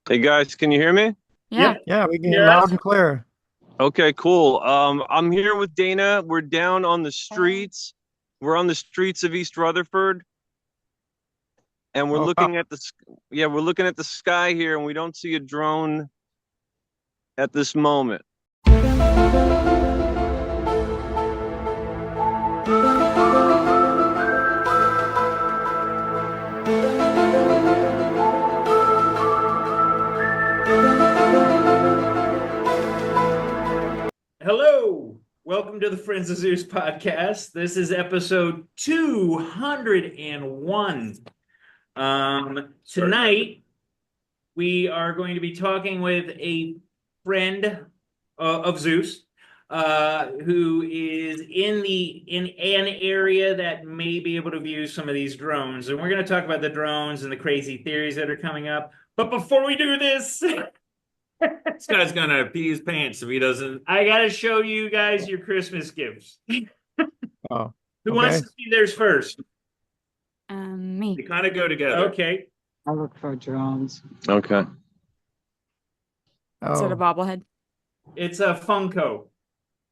Hey guys, can you hear me? Yeah. Yeah, we can hear loud Yes. and clear. Okay, cool. I'm here with Dana. We're down on the streets. We're on the streets of East Rutherford, and we're Oh, wow. looking at we're looking at the sky here, and we don't see a drone at this moment. Hello. Welcome to the Friends of Zeus podcast. This is episode 201. Tonight, we are going to be talking with a friend of Zeus, who is in an area that may be able to view some of these drones. And we're going to talk about the drones and the crazy theories that are coming up. But before we do this, This guy's gonna pee his pants if he doesn't. I gotta show you guys your Christmas gifts. Oh, Who wants okay. to see theirs first? They Me. kind of go together. Okay. I look for drones. Okay. Is it a Oh, bobblehead? It's a Funko.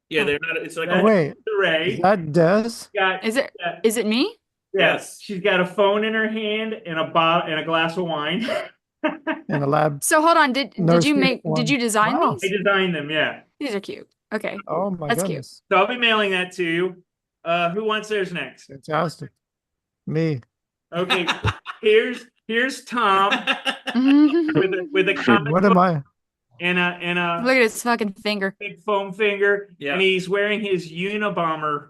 Yeah, they're not. It's like That- oh wait. Ray. Is that Des? Got Is it yeah, is it me? yes. She's got a phone in her hand and a glass of wine. In a lab So hold on, did nursery you make one? did you design Wow. I these? designed them, yeah. These are cute. Okay. Oh my That's cute. goodness. So I'll be mailing that to you. Who wants theirs next? Fantastic. Me. Okay. here's Tom Look with a comic What book am I? and a at his fucking finger. big foam finger, Yeah. and he's wearing his Unabomber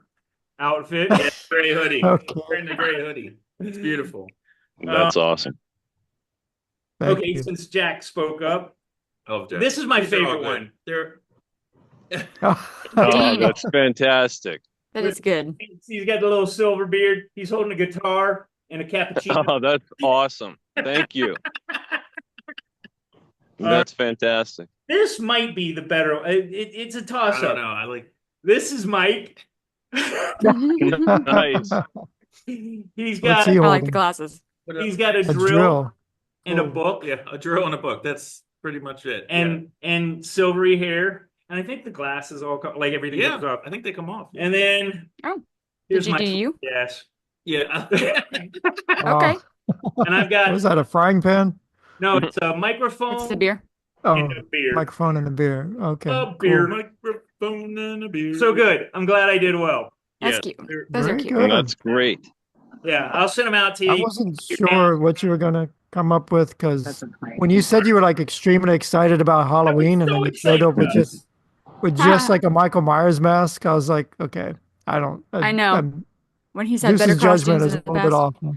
outfit. Yeah, gray hoodie. Okay. Wearing the gray hoodie. It's beautiful. That's awesome. Thank Okay, you. since Jack spoke up, Oh, Jeff. this is my These are all favorite good. one. They're Oh, Dang. that's fantastic. That is good. He's got the little silver beard. He's holding a guitar and a cappuccino. Oh, that's awesome. Thank you. That's fantastic. This might be the better. It's a I toss don't up. know. I like. This is Mike. Nice. He's What's got he I like the holding? glasses. What he's else? got a A drill drill. and a Cool. book Yeah, a drill and a book. That's pretty much it. and silvery hair. And I think the glasses all like everything Yeah, comes off. I think they come off. And then Oh, here's did you my do you? yes. Yeah. Okay. And I've got Was that a frying pan? no, it's a microphone It's the beer. Oh, and a beer. microphone and the beer. Okay. A beer. Microphone and a beer. So good. I'm glad I did well. That's Yeah, cute. they're- Those are Very cute. good. That's great. Yeah, I'll send them out to you. I wasn't sure what you were gonna come up with That's because a great. when you said you were like extremely excited about Halloween and so then you showed up with excited. just like a Michael Myers mask, I was like, okay, I don't. I know. When he said Zeus's better judgment costumes is in a the little bit past. off.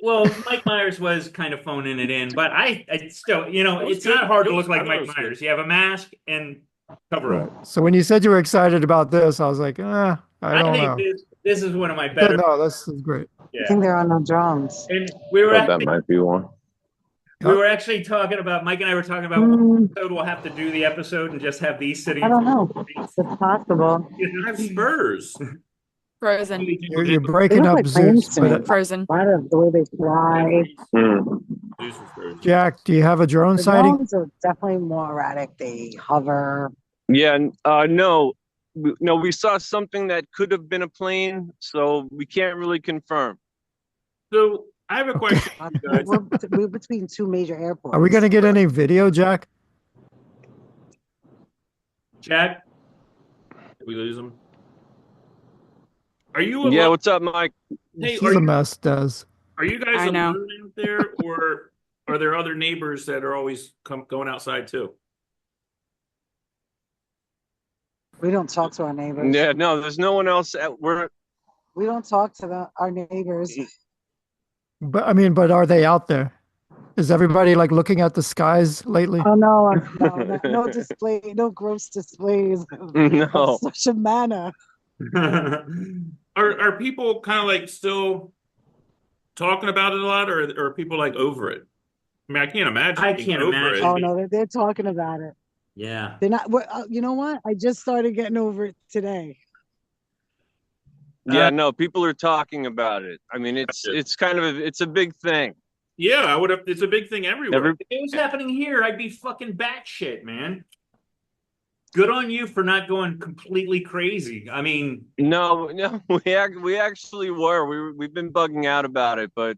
Well, Mike Myers was kind of phoning it in, but I still, That was it's good. not hard to That look was- like I thought Mike it was good. Myers. You have a mask and cover up. So when you said you were excited about this, I was like, I don't think know. this is one of my But better. no, this is great. I Yeah, think they're on the drones. and we were Thought that actually, might be one. talking about Mike and I were talking about what Mm, episode we'll have to do the episode and just have these sitting. I don't know. It's possible. I have spurs. Frozen. You're They breaking look up like Zeus, planes to but Frozen. A lot of the way they fly. Hmm. These are spurs. Jack, do you have a drone The sighting? drones are definitely more erratic. They hover. Yeah, no. No, we saw something that could have been a plane, so we can't really confirm. So I have a question. for you guys. We're between two major airports. Are we gonna get any video, Jack? Jack, Did we lose them? Are you? Yeah, alone? what's up, Mike? Hey, This are is a you, mess, Des. are you guys I know. alone out there, or are there other neighbors that are always going outside too? We don't talk to our neighbors. Yeah, no, there's no one else. We don't talk to our neighbors. But I mean, but are they out there? Is everybody like looking at the skies lately? Oh no display, no gross displays of No. such a manner. Are people kind of like still talking about it a lot, or are people like over it? I mean, I can't imagine. I being can't over imagine. it. Oh no, they're talking about it. yeah. They're not. You know what? I just started getting over it today. Yeah, no, people are talking about it. I mean, it's Gotcha. it's kind of it's a big thing. Yeah, I would have. It's a big thing everywhere. Every If it was happening here, I'd be fucking batshit, man. Good on you for not going completely crazy. I mean, no, no, we actually were. We've been bugging out about it, but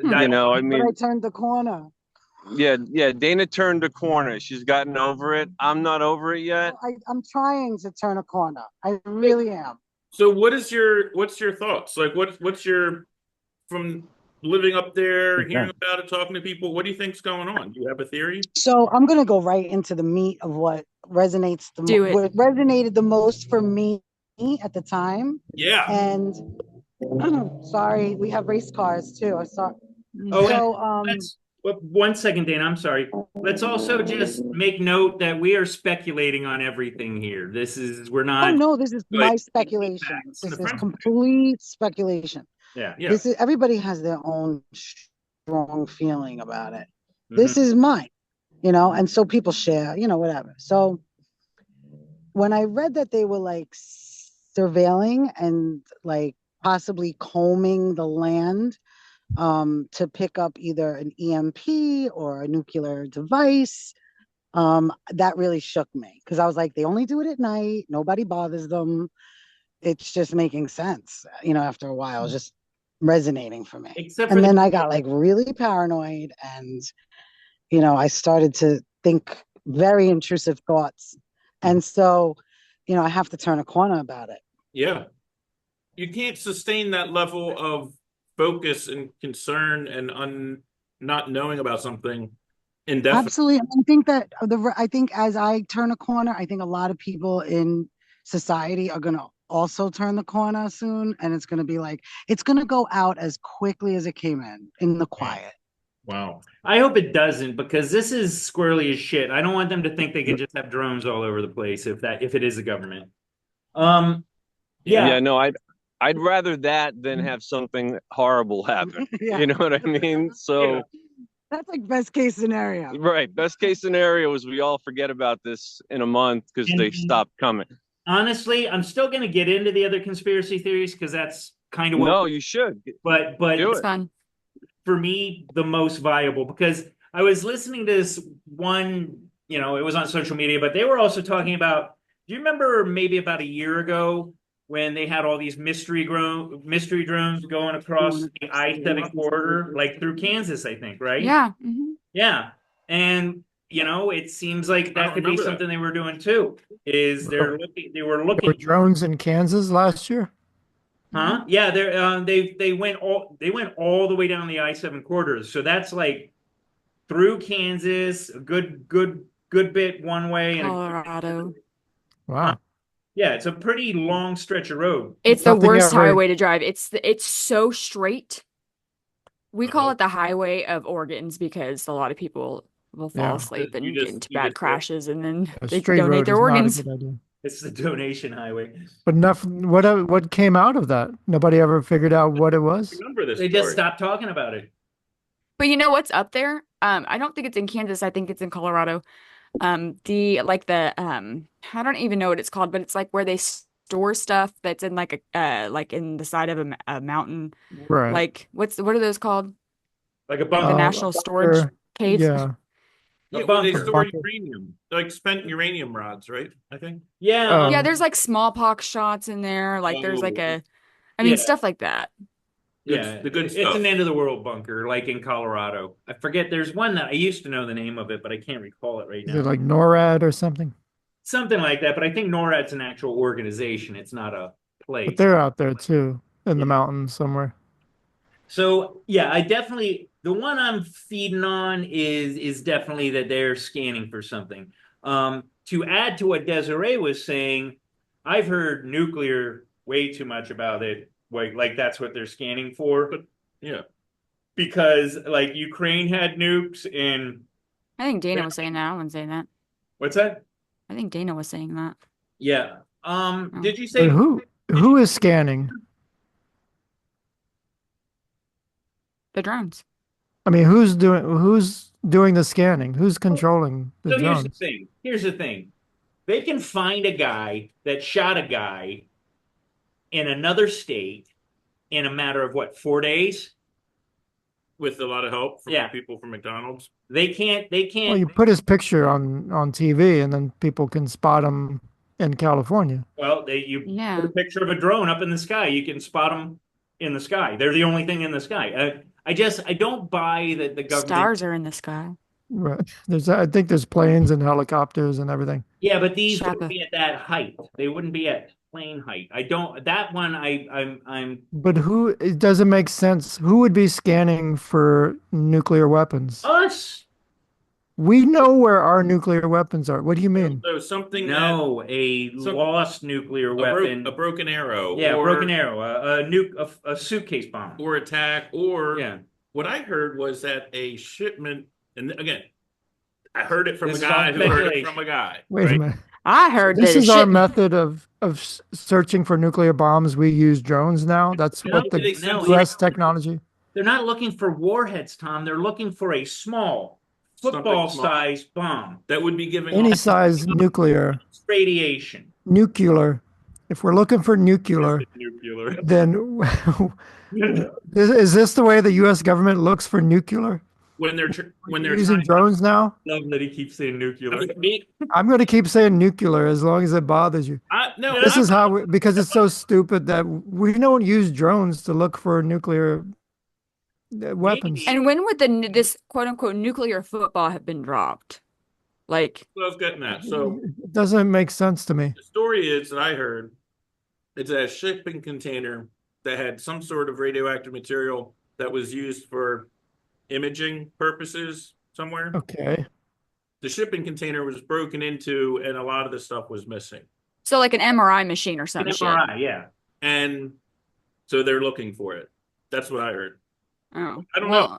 I, I But I mean, turned the corner. yeah. Dana turned a corner. She's gotten over it. I'm not over it yet. I'm trying to turn a corner. I really am. So, what's your thoughts? Like, what's your from living up there, hearing about it, talking to people? What do you think's going on? Do you have a theory? So I'm gonna go right into the meat of what resonates Do it. what resonated the most for me at the time. Yeah. And sorry, we have race cars too. I saw. oh, So let's, well, 1 second, Dana. I'm sorry. Let's also just make note that we are speculating on everything here. We're oh not. no, this is Like, my speculation. facts. This is Friend. complete speculation. Yeah. Yeah. This is everybody has their own strong feeling about it. Mm-hmm. This is mine, and so people share, whatever. So when I read that they were like surveilling and like possibly combing the land to pick up either an EMP or a nuclear device, that really shook me because I was like, they only do it at night. Nobody bothers them. It's just making sense, after a while, just resonating for me. Except for And then I got like really paranoid and, I started to think very intrusive thoughts. And so, I have to turn a corner about it. Yeah. You can't sustain that level of focus and concern and not knowing about something indefinitely. Absolutely. I think as I turn a corner, I think a lot of people in society are going to also turn the corner soon. And it's going to be like, it's going to go out as quickly as it came in the quiet. Wow. I hope it doesn't because this is squirrely as shit. I don't want them to think they can just have drones all over the place if it is the government. Yeah, no, I'd rather that than have something horrible happen. Yeah. You know what I mean? So, That's like best case scenario. right. Best case scenario is we all forget about this in a month because they stopped coming. Honestly, I'm still going to get into the other conspiracy theories because that's kind of what. No, you should. But Do It's it. fun. for me, the most viable because I was listening to this one, it was on social media, but they were also talking about. Do you remember maybe about a year ago when they had all these mystery drones going across the I-7 corridor, like through Kansas, I think, right? Yeah. Mhm. Yeah. And it seems like I that don't could be remember that. something they were doing too. Is they were There were looking, drones in Kansas last year. huh? Yeah, they went all the way down the I-7 corridors. So that's like through Kansas, a good bit one way and Colorado. Wow. yeah, it's a pretty long stretch of road. It's the Nothing worst ever- highway to drive. It's so straight. We call Uh-huh. it the highway of organs because a lot of people will fall Yeah. asleep and You get just- into you bad just- crashes and then A they straight donate road their is not a organs. good idea. It's the donation highway. But nothing. What came out of that? Nobody ever figured out what it was. Remember this They just story. stopped talking about it. But you know what's up there? I don't think it's in Kansas. I think it's in Colorado. I don't even know what it's called, but it's like where they store stuff that's in like like in the side of a mountain. Right. Like what are those called? Like a The bunker. national storage caves? Yeah. Yeah, well, they bunker. store Bunker. uranium, like spent uranium rods, right? I think. Yeah. Yeah, Um, there's like smallpox shots in there. Like there's like Oh. I mean, Yeah. stuff like that. Yeah, the good it's stuff. an end of the world bunker, like in Colorado. I forget. There's one that I used to know the name of it, but I can't recall it right Is now. it like NORAD or something? Something like that. But I think NORAD's an actual organization. It's not a place. But they're out there too, in the mountains somewhere. So yeah, the one I'm feeding on is definitely that they're scanning for something. To add to what Desiree was saying, I've heard nuclear way too much about it. Like that's what they're scanning for. Yeah. Because like Ukraine had nukes and I think Dana was saying that. I wasn't saying that. what's that? I think Dana was saying that. Yeah. Did you say But who is scanning? The drones. I mean, who's doing the scanning? Who's controlling the so drones? Here's the thing. They can find a guy that shot a guy in another state in a matter of what, 4 days? with a lot of help from Yeah. people from McDonald's. They can't. Well, you put his picture on TV, and then people can spot him in California. Well, you Yeah. put a picture of a drone up in the sky, you can spot them in the sky. They're the only thing in the sky. I don't buy that the government. Stars are in the sky. Right. I think there's planes and helicopters and everything. Yeah, but these Shaka. wouldn't be at that height. They wouldn't be at plane height. I don't. That one, I'm. But it doesn't make sense. Who would be scanning for nuclear weapons? Us. We know where our nuclear weapons are. What do you mean? So something No, a lost nuclear weapon. a broken arrow, Yeah, or, broken arrow, a suitcase bomb. or attack, or Yeah. what I heard was that a shipment, and again, I heard it from This a is guy all who heard it speculation. from a guy. Wait a right? minute. I heard This that is our ship. method of searching for nuclear bombs. We use drones now. That's No, what the no, U.S. technology. They're not looking for warheads, Tom. They're looking for a small, Something football-sized bomb. That would be giving Any off size nuclear. Radiation. Nuclear. If we're looking for nuclear, nuclear. then is this the way the U.S. government looks for nuclear? when they're Using trying drones now? Love that he keeps saying nuclear. I'm going to keep saying nuclear as long as it bothers you. no, This is how because it's so stupid that we don't use drones to look for nuclear weapons. And when would this quote unquote nuclear football have been dropped? Like, I was getting that. So It doesn't make sense to me. the story is that I heard it's a shipping container that had some sort of radioactive material that was used for imaging purposes somewhere. Okay. The shipping container was broken into, and a lot of the stuff was missing. so like an MRI machine or some An shit. MRI, yeah. And so they're looking for it. That's what I heard. Oh, I don't well, know.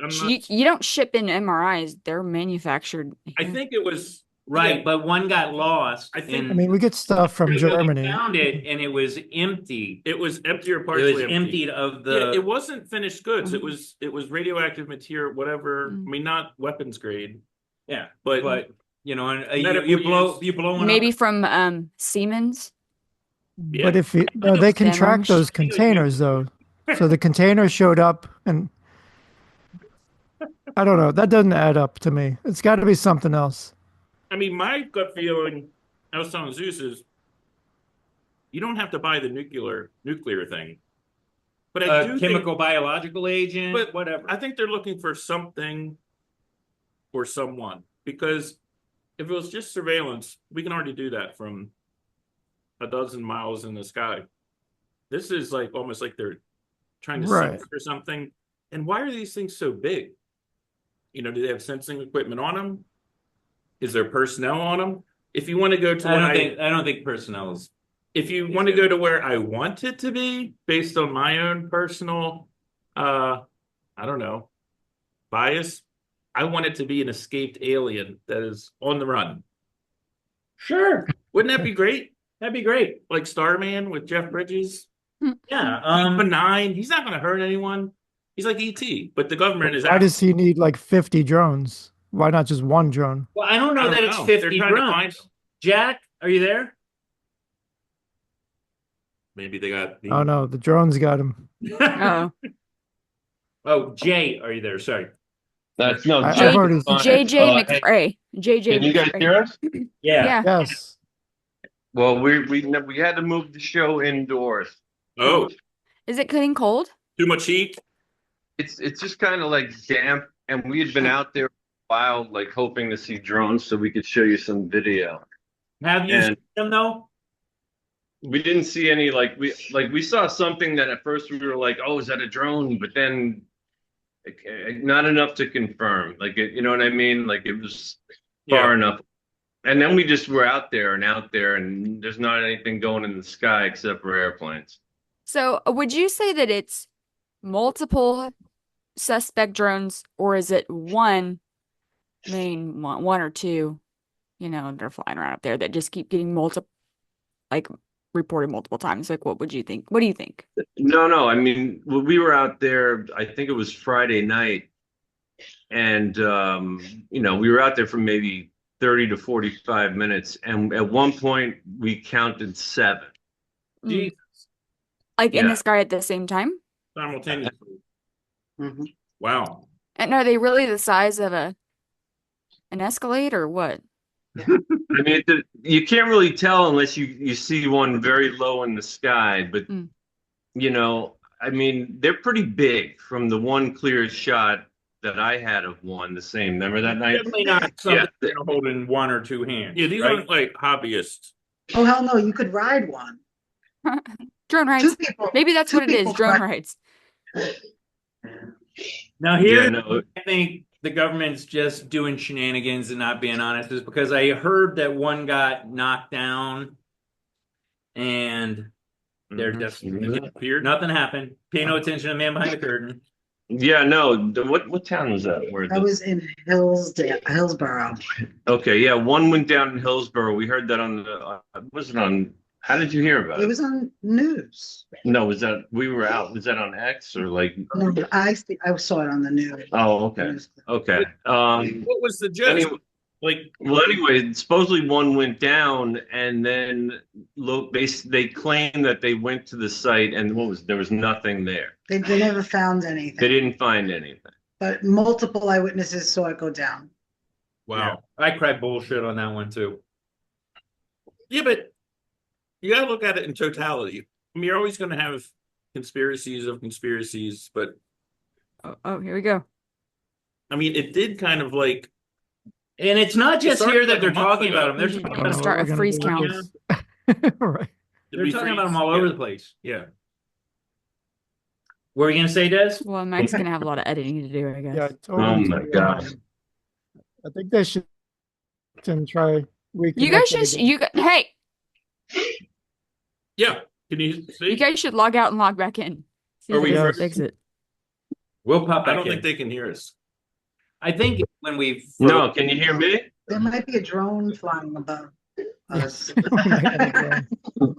I'm not, you don't ship in MRIs. They're manufactured. I here. think it was Right, yeah, but one got lost. I think- I mean, we get stuff from They Germany. found it and it was empty. it was empty or It partially was empty. emptied of Yeah, the. it wasn't finished goods. Mhm. It was radioactive material, whatever. Mm. I mean, not weapons grade, Yeah, but but you know, and Medical you blow use. you blow one Maybe up. from Siemens. Yeah. But if no, they can track Siemens. those containers though. So the container showed up, and I don't know. That doesn't add up to me. It's got to be something else. I mean, my gut feeling, I was telling Zeus, is you don't have to buy the nuclear thing. But I do Chemical, biological agent, But whatever. I think they're looking for something or someone, because if it was just surveillance, we can already do that from a dozen miles in the sky. This is like almost like they're trying to Right. sense for something. And why are these things so big? You know, do they have sensing equipment on them? Is there personnel on them? If you want to go to I don't think personnel is. if you want to go to where I want it to be, based on my own personal, I don't know, bias, I want it to be an escaped alien that is on the run. Sure, Wouldn't that be great? that'd be great. Like Starman with Jeff Bridges. Yeah. He's benign. He's not going to hurt anyone. He's like ET, but the government is Why does he need like 50 drones? Why not just one drone? Well, I don't know that it's They're 50 trying to find. drones. Jack, are you there? Maybe they got. Oh no, the drones got him. Oh, Oh, Jay, are you there? Sorry. That's no. I've Jay- already- JJ hey, McRae. JJ. Can you guys McRae. hear us? Yeah. Yeah. Yes. Well, we had to move the show indoors. Oh, Is it getting cold? too much heat. It's just kind of like damp, and we had been out there for a while, like hoping to see drones so we could show you some video. Have you And- seen them though? We didn't see any we saw something that at first we were like, oh, is that a drone? But then not enough to confirm. Like you know what I mean? Like it was far enough. And then we just were out there, and there's not anything going in the sky except for airplanes. So, would you say that it's multiple suspect drones, or is it one main one or two? You know, they're flying around up there that just keep getting reported multiple times. Like, what would you think? What do you think? No. I mean, we were out there, I think it was Friday night. And, we were out there for maybe 30 to 45 minutes. And at one point, we counted 7. Like in Yeah. the sky at the same time? Simultaneously. Mm-hmm. Wow. And are they really the size of an Escalade or what? I mean, you can't really tell unless you see one very low in the sky. But Mm. you know, I mean, they're pretty big from the one clear shot that I had of one. The same. Remember that night? Definitely not something Yeah. you're gonna hold in one or two hands. Yeah, these right? aren't like hobbyists. Oh, hell no, you could ride one. Drone Two rides. people. Maybe that's two what it is. people Drone ride. rides. Now Yeah, here, no. I think the government's just doing shenanigans and not being honest, is because I heard that one got knocked down and they're just Appeared. nothing happened. Pay no attention to the man behind the curtain. Yeah, no. What town was that? Where That was in Hillsborough. Okay, yeah, one went down in Hillsborough. We heard that on the. Was it on? How did you hear about It it? was on news. No, was that we were out? Was that on X or like? No, I saw it on the news. Oh, okay, okay. What was the gist? Anyway, anyway, supposedly one went down, and then look, they claimed that they went to the site, and there was nothing there. They never found They anything, didn't find anything. but multiple eyewitnesses saw it go down. Wow. I cried bullshit on that one too. Yeah, but you gotta look at it in totality. I mean, you're always gonna have conspiracies of conspiracies, but Oh, here we go. I mean, it did kind of like And it's not just started here that like they're a month talking about ago. them. They're We're talking gonna about, start a We're gonna freeze do count. this. Right. did they're we talking about freeze? them all Yeah. over the place. Yeah. What were you gonna say, Des? Well, Mike's gonna have a lot of editing to do, I guess. Yeah, I told Oh him my to, God. I think they should try You guys reconnect should. again. Hey, Yeah. Can you see? you guys should log out and log back in. See Are if we you can frozen? fix it. We'll pop I back don't in. think they can hear us. I think when we No, can you hear me? There might be a drone flying above us. Oh my God. Go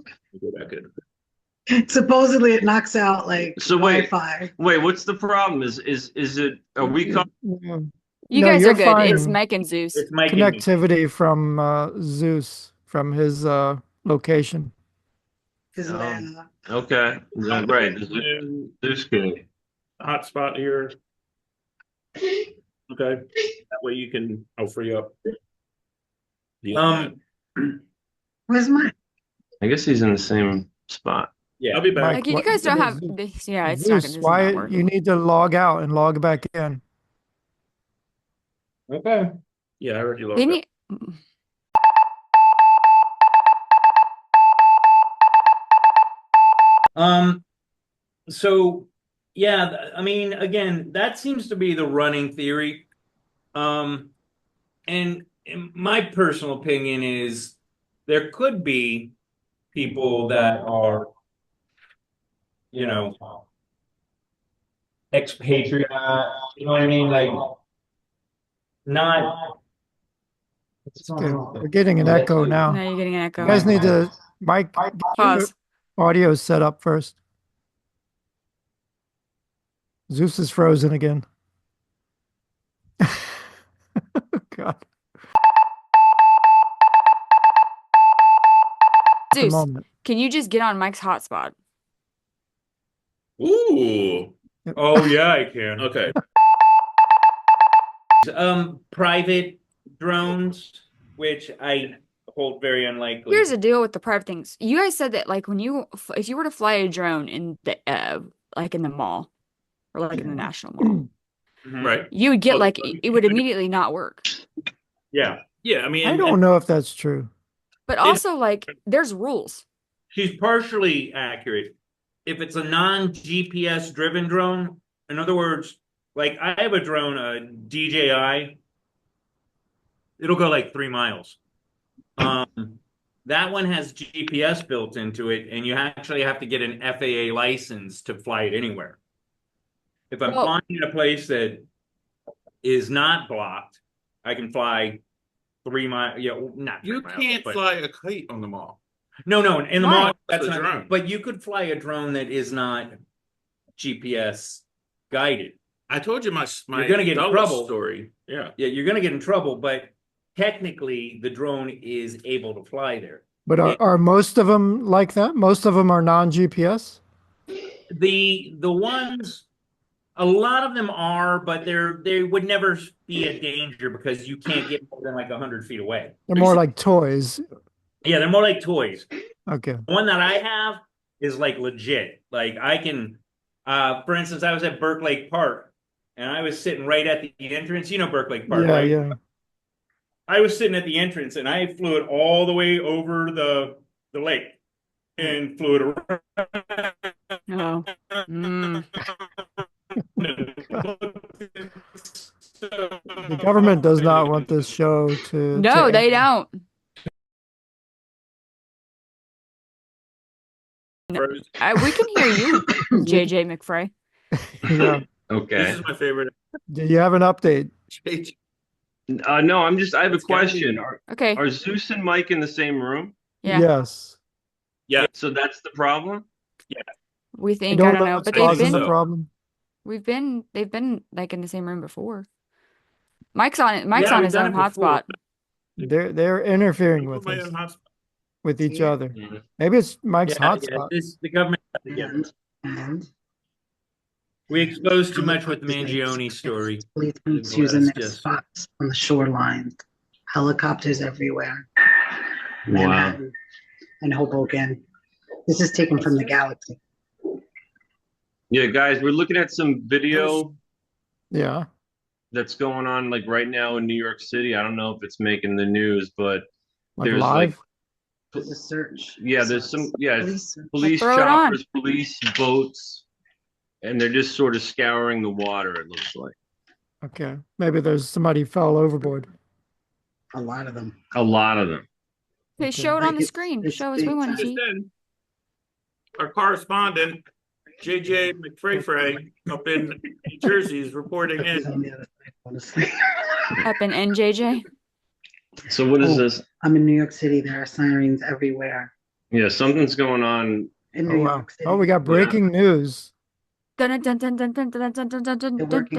back in. Supposedly it knocks out like So wait. Wi-Fi. Wait, what's the problem? Is it? Are we? Yeah. You No, guys you're are good. fine. It's Mike and Zeus. it's Mike and me. Connectivity from Zeus, from his location. Is Oh. Okay, yeah, right. This kid. Hotspot here. Okay. That way you can, I'll free up. Where's mine? I guess he's in the same spot. Yeah. I'll be back. Like, you what- guys don't yeah, have. Zeus- Yeah, it's not Zeus, gonna. why Not work. you need to log out and log back in? Okay. Yeah, I already logged They out. need. So yeah, I mean, again, that seems to be the running theory. And my personal opinion is there could be people that are, you know, expatriate, you know what I mean? Like, not. We're getting an echo now. Now you're getting an echo. You guys need to mic Pause. audio set up first. Zeus is frozen again. God. The Zeus, moment. can you just get on Mike's hotspot? Ooh. Oh yeah, I can. Okay. Private drones, which I hold very unlikely. Here's the deal with the private things. You guys said that like when if you were to fly a drone in the like in the mall or like in the national mall, Mhm. Right. you would get Oh, like it would immediately not work. Yeah. Yeah, I mean, I don't know if that's true. But also like there's rules. She's partially accurate. If it's a non-GPS driven drone, in other words, like I have a drone, a DJI, it'll go like 3 miles. That one has GPS built into it, and you actually have to get an FAA license to fly it anywhere. If I'm Well- flying in a place that is not blocked, I can fly 3 miles. Yeah, not 3 you miles, can't but- fly a kite on the mall. No, in the Why? mall, that's That's a not. drone. But you could fly a drone that is not GPS guided. I told you my You're gonna get in Dulles trouble. story. Yeah. Yeah, you're gonna get in trouble, but technically the drone is able to fly there. But are most of them like that? Most of them are non-GPS? The ones A lot of them are, but they would never be a danger because you can't get more than like 100 feet away. They're more like toys. Yeah, they're more like toys. Okay. The one that I have is like legit. Like I can, for instance, I was at Burke Lake Park and I was sitting right at the entrance. You know Burke Lake Park, Yeah, right? yeah. I was sitting at the entrance and I flew it all the way over the lake and flew it around. No. Mm. The government does not want this show to. No, to they end. don't. We can hear you, JJ McFray. Yeah. Okay. This is my favorite. Do you have an update? No, I have a It's gotta be- question. Okay. Are Zeus and Mike in the same room? Yeah. Yes. Yeah. So that's the problem? We think, I don't know, but they've causing the been, problem. they've been like in the same room before. Mike's on it. Mike's Yeah, on we've his done own it before. hotspot. They're interfering Put with my us, own hotspot. with each Yeah. other. Mhm. Maybe it's Mike's Yeah, hotspot. the government. And We exposed too much with the Mangione story. police The boats using their glass, yes. spots on the shoreline. Helicopters everywhere. Wow. Manhattan and Hoboken. This is taken from the galaxy. Yeah, guys, we're looking at some video Yeah. that's going on like right now in New York City. I don't know if it's making the news, but Like there's live. There's a search. yeah, there's some yeah, Police search. police Throw it on. choppers, police boats, and they're just sort of scouring the water, it looks like. Okay. Maybe there's somebody fell overboard. A lot of them. A lot of them. Okay, show it Like on the it's- screen. it's Show us. We big want to time. see. Just in, our correspondent, JJ McFray up in New Jersey is reporting It's in. on the other side, honestly. Up in NJJ. So what is Oh. this? I'm in New York City. There are sirens everywhere. Yeah, something's going on. In Oh New wow. York City. Oh, we got breaking news. Dun, dun, dun, dun, dun, dun, dun, dun, dun, dun, They're dun, working.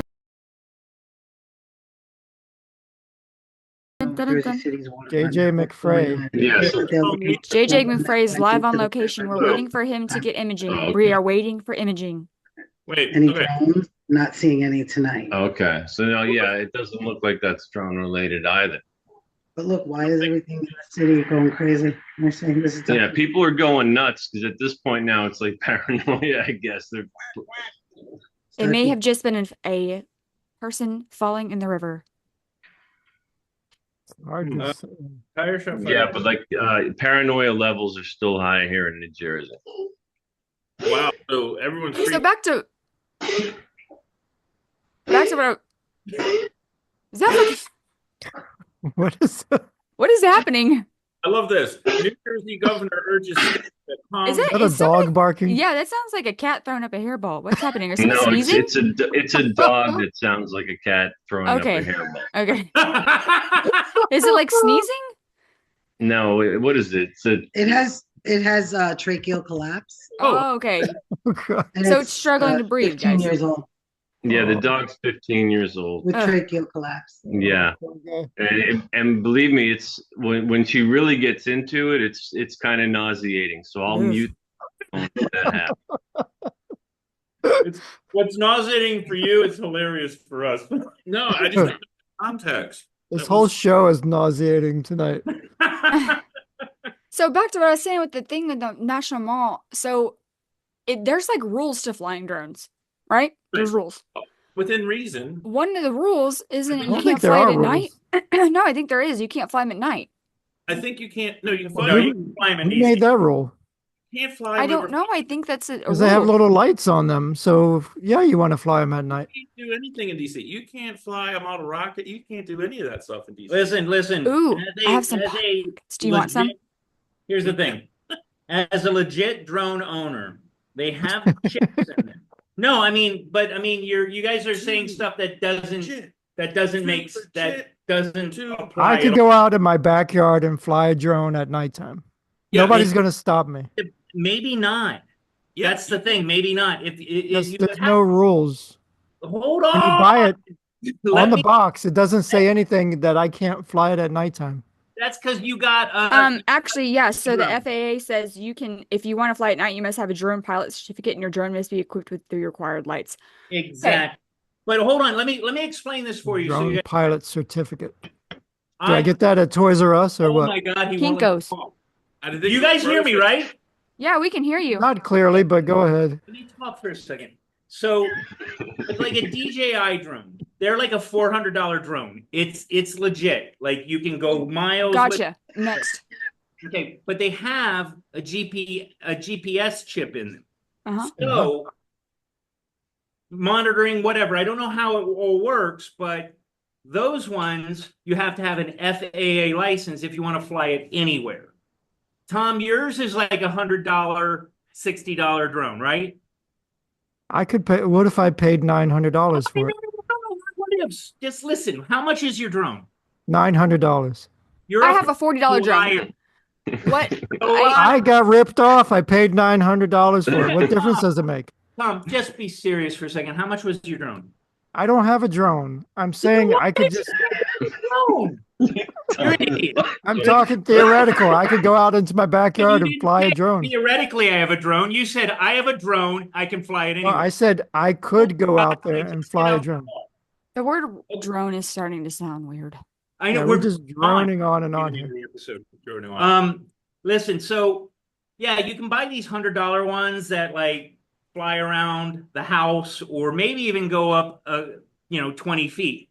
dun, dun, Jersey dun. City's water JJ line. McFray. Yeah, They're so- looking- JJ McFray is live on to the- location. We're waiting for him to get imaging. Oh, We okay. are waiting for imaging. Wait, Any okay. drones? Not seeing any tonight. Okay. So no, yeah, it doesn't look like that's drone related either. But look, why is everything in the city going crazy? They're saying this is Yeah, people are going nuts because at this point now it's like paranoia, I guess. They're It may have just been a person falling in the river. Hard to Uh, say. Tire shop. yeah, but like paranoia levels are still high here in New Jersey. Wow. So everyone's So freaking. back to what is that? What is that? What is happening? I love this. New Jersey governor urges states that calm. Is it- Is that a Is somebody- dog barking? Yeah, that sounds like a cat throwing up a hairball. What's happening? Are someone No, sneezing? it's a dog that sounds like a cat throwing Okay. up a hairball. Okay. Is it like sneezing? No, what is it? It's a It has tracheal collapse. Oh, okay. Oh, God. And So it's struggling to breathe, 15 guys. years old yeah, the Oh. dog's 15 years old. with Ugh. tracheal collapse. Yeah. Okay. And believe me, it's when she really gets into it, it's kind of nauseating. So I'll Oof. mute when that happens. It's what's nauseating for you is hilarious for us. No, I just need context. This That whole was- show is nauseating tonight. So back to what I was saying with the thing with the National Mall. So there's like rules to flying drones, right? There's rules. Within reason. One of the rules isn't I you don't think can't there fly are it at night. No, I think there is. You can't fly them at night. I think you can't. No, you can fly. No, you you can fly 'em in Who made DC. that rule? can't fly. I don't over- know. I think that's a Because they have rule. little lights on them. So, yeah, you want to fly them at night. You can't do anything in DC. You can't fly a model rocket. You can't do any of that stuff in DC. Listen. Ooh, as I have some as a pockets. Do you want some? legit- Here's the thing. As a legit drone owner, they have chips in them. No, you guys are saying stuff that doesn't Legit. make Super that legit. doesn't Too. apply. I could at go out in my backyard and fly a drone at nighttime. Yeah, Nobody's going to stop me. all. Maybe not. Yeah. That's the thing. Maybe not. If There's, you there's have- no rules. hold on. When you buy it Let on the me- box, it doesn't say anything that I can't fly it at nighttime. That's because you got Actually, yeah. So the drone. FAA says you can, if you want to fly at night, you must have a drone pilot certificate, and your drone must be equipped with the required lights. Exactly. But hold on, let me explain this for you. So Drone you pilot certificate. Do I get that at Toys R Us or oh what? my God, he won't let me Kinkos. talk. You guys hear me, right? Yeah, we can hear you. Not clearly, but go ahead. Let me talk for a second. So it's like a DJI drone. They're like a $400 drone. It's legit. Like you can go miles. Gotcha. Next. Okay, but they have a GPS chip in them. Uh-huh. So monitoring, whatever. I don't know how it all works, but those ones you have to have an FAA license if you want to fly it anywhere. Tom, yours is like $100, $60 drone, right? I could pay. What if I paid $900 for it? Just listen. How much is your drone? $900. I have a $40 drone. What? I got ripped off. I paid $900 for it. What difference does it make? Tom, just be serious for a second. How much was your drone? I don't have a drone. I'm saying I could just. You're an idiot. I'm talking theoretical. I could go out into my backyard and fly a drone. Theoretically, I have a drone. You said I have a drone. I can fly it anywhere. Well, I said I could go out there and fly a drone. The word drone is starting to sound weird. I know Yeah, we're just droning on and on here. Listen, so yeah, you can buy these $100 ones that like fly around the house or maybe even go up 20 feet.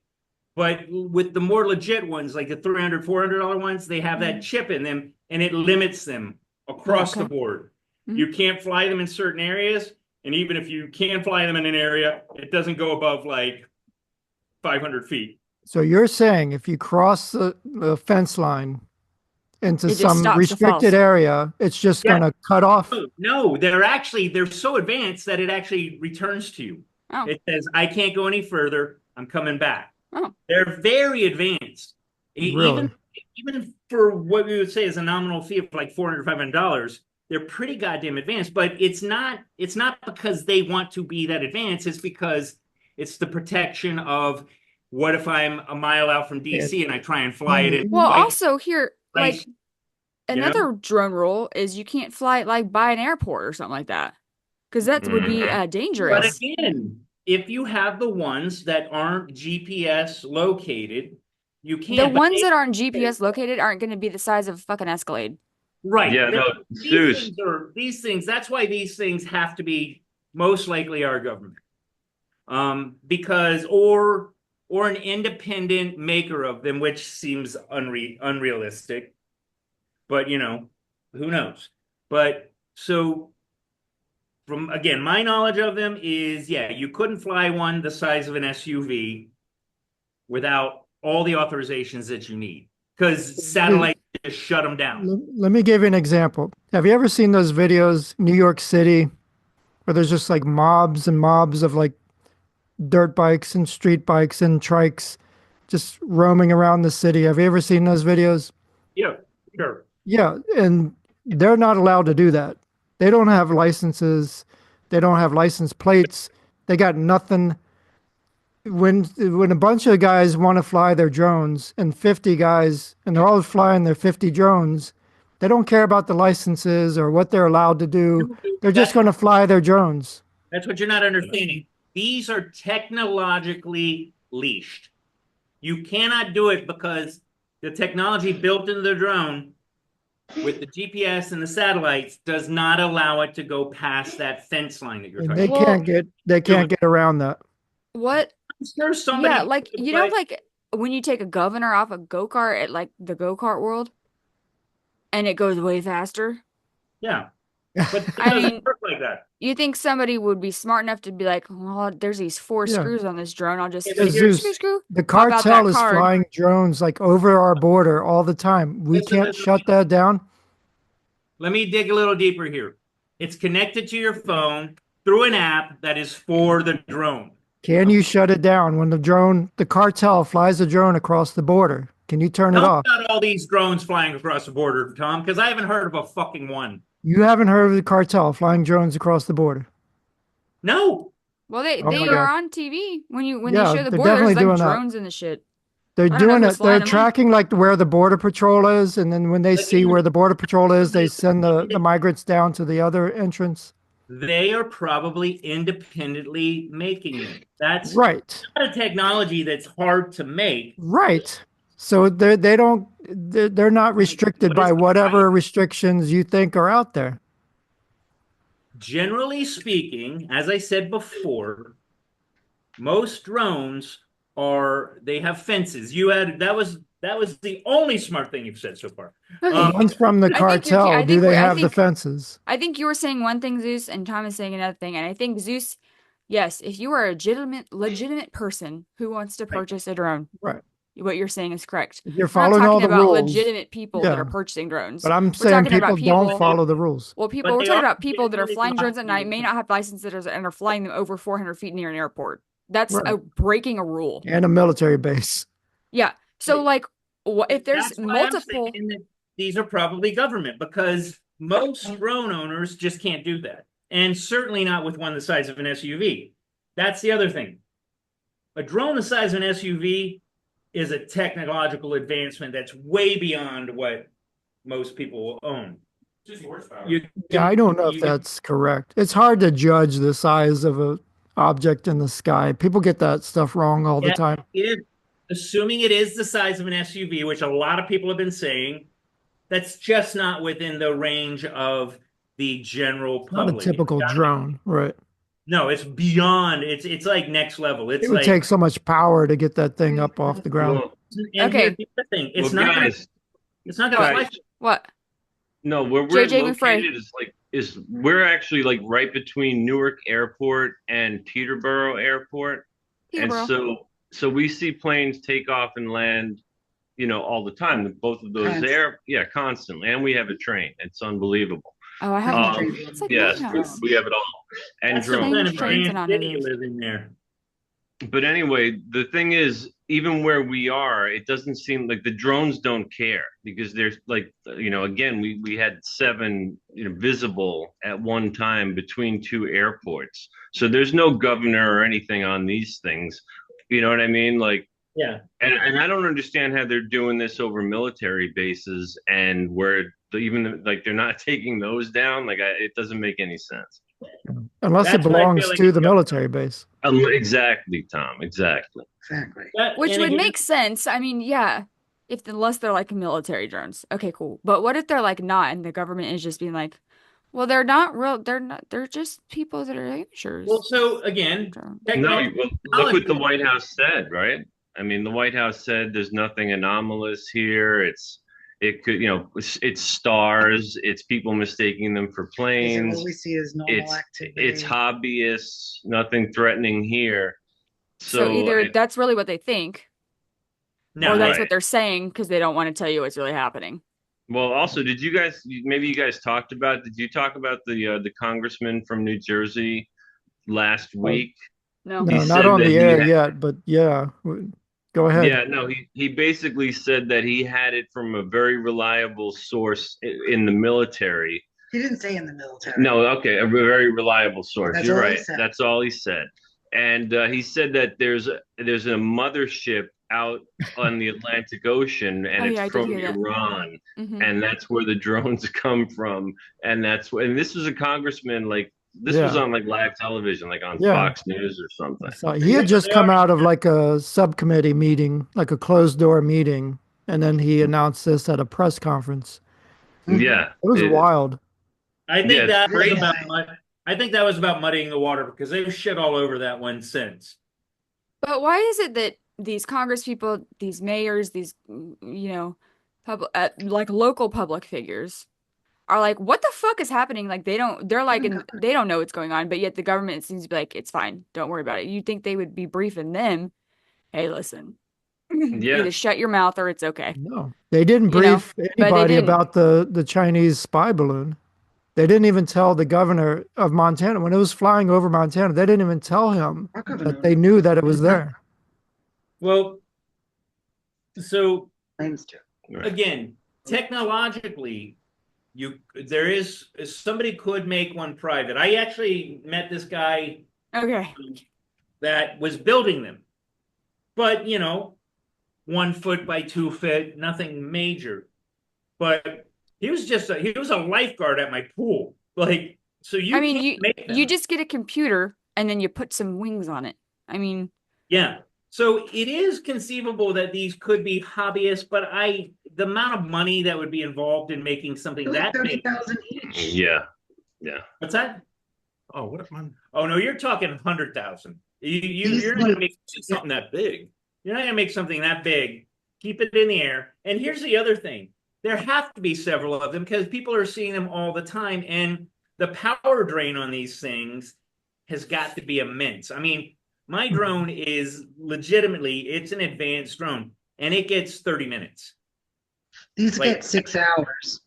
But with the more legit ones, like the $300, $400 ones, they have that chip in them and it limits them across the board. You can't fly them in certain areas. And even if you can fly them in an area, it doesn't go above like 500 feet. So you're saying if you cross the fence line into some restricted area, it's just going to cut off? No, they're so advanced that it actually returns to you. Oh. It says, I can't go any further. I'm coming back. Oh. They're very advanced. Really? Even for what we would say is a nominal fee of like $400, $500, they're pretty goddamn advanced. But it's not because they want to be that advanced. It's because it's the protection of what if I'm a mile out from DC and I try and fly it in. Well, also here, like another drone rule is you can't fly it like by an airport or something like that, because that would be dangerous. But again, if you have the ones that aren't GPS located, you can't. The ones that aren't GPS located aren't going to be the size of a fucking Escalade. Right. Yeah, no, Zeus. These things, that's why these things have to be most likely our government. Because or an independent maker of them, which seems unrealistic. But who knows? But so from again, my knowledge of them is you couldn't fly one the size of an SUV without all the authorizations that you need because satellite just shut them down. Let me give you an example. Have you ever seen those videos, New York City, where there's just like mobs and mobs of like dirt bikes and street bikes and trikes just roaming around the city? Have you ever seen those videos? Yeah, sure. Yeah, and they're not allowed to do that. They don't have licenses. They don't have license plates. They got nothing. When a bunch of guys want to fly their drones and 50 guys, and they're all flying their 50 drones, they don't care about the licenses or what they're allowed to do. They're just going to fly their drones. That's what you're not understanding. These are technologically leashed. You cannot do it because the technology built into the drone with the GPS and the satellites does not allow it to go past that fence line that you're And talking about. They can't get around that. What? There's somebody. Yeah, like like when you take a governor off a go-kart at like the go-kart world, and it goes way faster. Yeah, but it doesn't work like that. You think somebody would be smart enough to be like, well, there's these 4 screws on this drone. I'll just screw. The cartel is flying drones like over our border all the time. We can't shut that down. Let me dig a little deeper here. It's connected to your phone through an app that is for the drone. Can you shut it down when the cartel flies a drone across the border? Can you turn it off? Not all these drones flying across the border, Tom, because I haven't heard of a fucking one. You haven't heard of the cartel flying drones across the border? No. Well, they are on TV when they show the border. There's like drones and the shit. They're I don't know doing who's it. They're flying them. tracking like where the border patrol is, and then when they see where the border patrol is, they send the migrants down to the other entrance. They are probably independently making them. That's Right. not a technology that's hard to make. Right. So they're not restricted What is by whatever right? restrictions you think are out there. Generally speaking, as I said before, most drones they have fences. That was the only smart thing you've said so far. The ones from the I think you're. cartel, I do think they we're. have the fences? I think you were saying one thing, Zeus, and Tom is saying another thing. And I think Zeus, yes, if you are a legitimate person who wants to purchase a drone, Right. what you're saying is correct. If you're We're not following all talking the about rules. legitimate people that Yeah. are purchasing drones. But I'm We're saying talking about people don't people. follow the rules. Well, But we're they talking are about people that are generally flying drones at night, not- may not have licenses, and are flying them over 400 feet near an airport. That's Right. breaking a rule. And a military base. Yeah. So, like, if there's That's why I'm multiple. saying that these are probably government, because most drone owners just can't do that. And certainly not with one the size of an SUV. That's the other thing. A drone the size of an SUV is a technological advancement that's way beyond what most people will own. Yeah, I don't know if that's correct. It's hard to judge the size of a object in the sky. People get that stuff wrong all the time. It is, assuming it is the size of an SUV, which a lot of people have been saying, that's just not within the range of the general Not a public. typical drone, right? No, it's beyond. It's like next level. It's It would like take so much power to get that thing up off the ground. Well, and Okay. here's the other thing. It's well, not. guys, It's not going to guys, fly. What? no, where we're JJ McFray. located is we're actually like right between Newark Airport and Peterborough Airport, Peterborough. and so we see planes take off and land, all the time. Both of those constantly, and we have a train. It's unbelievable. Oh, I have Um, one. It's like yes, my house. we have it all, and That's the drones. kind of Trains Right? and city you automobiles. live in there. But anyway, the thing is, even where we are, it doesn't seem like the drones don't care, because there's like, again, we had 7, visible at one time between 2 airports. So there's no governor or anything on these things. You know what I mean? Like, Yeah. and I don't understand how they're doing this over military bases, and where even like they're not taking those down. Like, it doesn't make any sense. Unless That's it what I feel belongs like to it's the government. military base. Exactly, Tom. Exactly. Exactly. Which And would again, make sense. I mean, yeah, unless they're like military drones. Okay, cool. But what if they're like not, and the government is just being like, well, they're not real. They're not. They're just people that are amateurs. Well, so again, No, well, look what the technology- White House said, right? I mean, the White House said there's nothing anomalous here. It could, it's stars. It's people mistaking them for planes. What we see is normal It's activity. hobbyists. Nothing threatening here. So either that's really what they think, No, or that's Right. what they're saying because they don't want to tell you what's really happening. Well, also, did you guys? Maybe you guys talked about? Did you talk about the congressman from New Jersey last week? No. No, He not said on that the he air had- yet, but yeah. Go ahead. Yeah, no, he basically said that he had it from a very reliable source in the military. He didn't say in the military. No, okay, a very reliable source. That's You're all he right. said. That's all he said. And he said that there's a mothership out on the Atlantic Ocean, and Oh, it's yeah, I did from hear that. Iran, Mhm. and that's where the drones come from. And this was a congressman, like this was Yeah. on like live television, like on Yeah. Fox News or something. So he had just come out of like a subcommittee meeting, like a closed door meeting, and then he announced this at a press conference. Yeah, It was wild. I think Yeah, it's that was crazy. I think that was about muddying the water, because they've shit all over that one since. But why is it that these Congress people, these mayors, these like local public figures are like, what the fuck is happening? Like they don't know what's going on, but yet the government seems to be like, it's fine, don't worry about it. You'd think they would be briefing them, hey, listen, Yeah. either shut your mouth or it's okay. No, they didn't You know, brief they anybody didn't. about the Chinese spy balloon. They didn't even tell the governor of Montana when it was flying over Montana. They didn't even tell him Our governor that they knew that it was there. Well, so claims to. Right. again, technologically, somebody could make one private. I actually met this guy Okay. that was building them, but 1 foot by 2 foot, nothing major. But he was a lifeguard at my pool. Like, so you I mean, can't make them. you just get a computer and then you put some wings on it. I mean, Yeah. So it is conceivable that these could be hobbyists, but the amount of money that would be involved in making something Like that big. 30,000 each. Yeah. What's that? Oh, what am I? Oh no, you're talking 100,000. These You're not gonna look- make Something that big. you're not gonna make something that big. Keep it in the air. And here's the other thing: there have to be several of them because people are seeing them all the time, and the power drain on these things has got to be immense. I mean, my drone is legitimately, it's an advanced drone, and it gets 30 minutes. These Like- get 6 hours.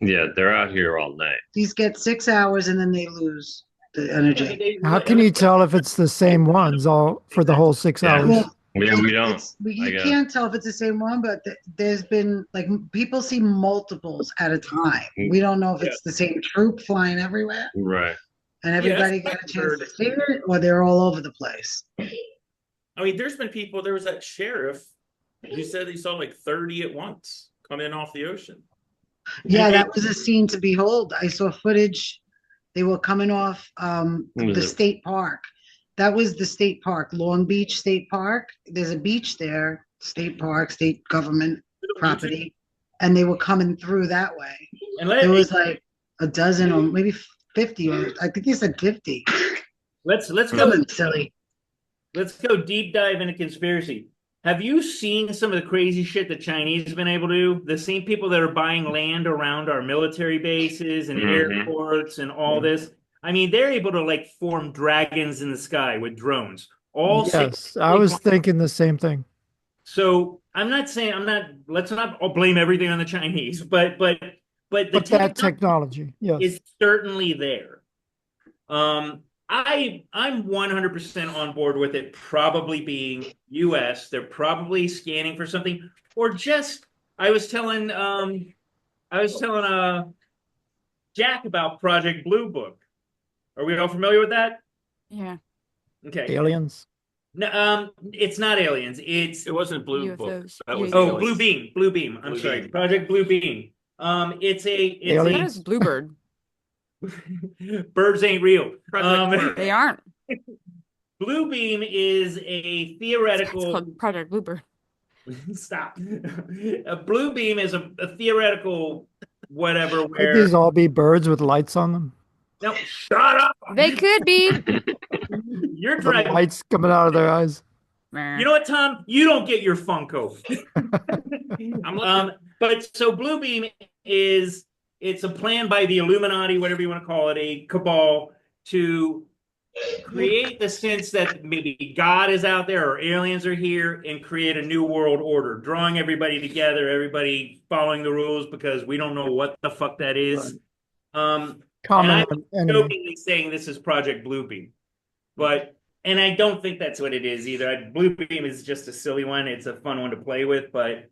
Yeah, they're out here all night. These get 6 hours and then they lose the energy. How can you tell if it's the same ones all for the whole 6 Yeah. hours? Well, Yeah, we don't. You I guess. can't tell if it's the same one, but there's been like people see multiples at a time. We don't know if it's the same troop flying everywhere Right. and everybody that's got a what I've chance heard. to see it, or they're all over the place. I mean, there's been people. There was that sheriff. He said he saw like 30 at once come in off the ocean. Yeah, that was a scene to behold. I saw footage. They were coming off What was the it? state park. That was the state park, Long Beach State Park. There's a beach there, state park, state government property, and they were coming through that way. And There was like a dozen or maybe 50, or I think they said 50. let's go Something silly. let's go deep dive into conspiracy. Have you seen some of the crazy shit the Chinese have been able to do? The same people that are buying land around our military bases and Mhm. airports and all this. I mean, they're able to like form dragons in the sky with drones. All Yes, I was thinking the same thing. So let's not all blame everything on the Chinese, but the But that technology technology, yes. is certainly there. I'm 100% on board with it probably being US. They're probably scanning for something, or just I was telling Jack about Project Blue Book. Are we all familiar with that? yeah, Okay. Aliens. No, it's not aliens. It's It wasn't Blue Book. UFOs. That was Oh, aliens. Blue Beam. Blue Beam. I'm Blue sorry. Beam. Project Blue Beam. It's that Alien. is Bluebird. birds ain't real. Project Bird. They aren't. Blue Beam is a It's theoretical. called Project Bluebird. Stop. A Blue Beam is a theoretical whatever Could where. these all be birds with lights on them? No, shut up. They could be. You're The driving. lights coming out of their eyes. You know what, Tom? You don't get your Funko. I'm looking. But so Blue Beam it's a plan by the Illuminati, whatever you want to call it, a cabal to create the sense that maybe God is out there or aliens are here and create a new world order, drawing everybody together, everybody following the rules because we don't know what the fuck that is. And Common I'm enemy. jokingly saying this is Project Blue Beam, and I don't think that's what it is either. Blue Beam is just a silly one. It's a fun one to play with, but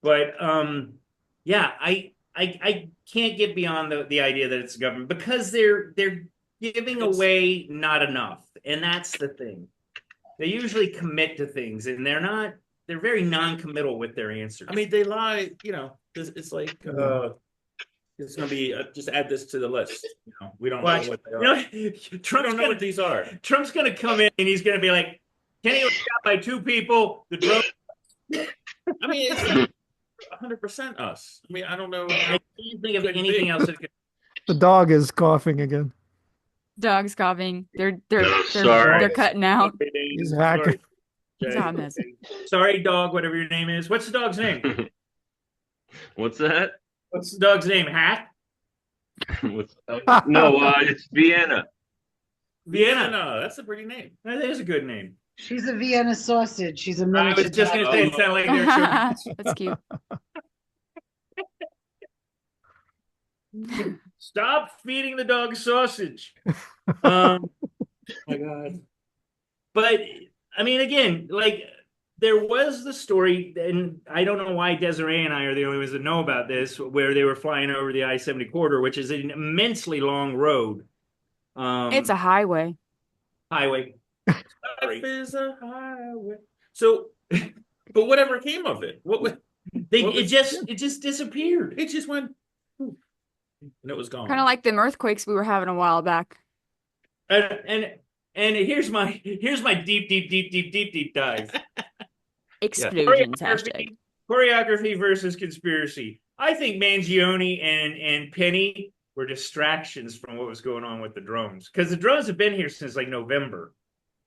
yeah, I can't get beyond the idea that it's government because they're giving away not enough, and that's the thing. They usually commit to things, and they're very non-committal with their answers. I mean, they lie. You know, it's like it's gonna be just add this to the list. You know, we don't know what they are. you know, We Trump's don't know what these are. gonna come in and he's gonna be like, Kenny was shot by 2 people. The drone. I mean, it's 100% us. I mean, I don't know. I can't think of anything else that could. The dog is coughing again. Dogs coughing. They're sorry. they're cutting out. He's hacking. It's a hot mess. Sorry, dog, whatever your name is. What's the dog's name? What's that? What's the dog's name? Hack? No, it's Vienna. Vienna. No, that's a pretty name. That is a good name. She's a Vienna sausage. She's a I miniature. was just gonna say it sounded like they're That's cute. Stop feeding the dog sausage. My God. But I mean, again, like there was the story, and I don't know why Desiree and I are the only ones that know about this, where they were flying over the I-70 corridor, which is an immensely long road. It's a highway. highway. Life is a highway. So But whatever came of it? What It just disappeared. it just went poof, and it was gone. Kind of like them earthquakes we were having a while back. And here's my deep dive. Explosions, hashtag. Choreography versus conspiracy. I think Mangione and Penny were distractions from what was going on with the drones, because the drones have been here since like November.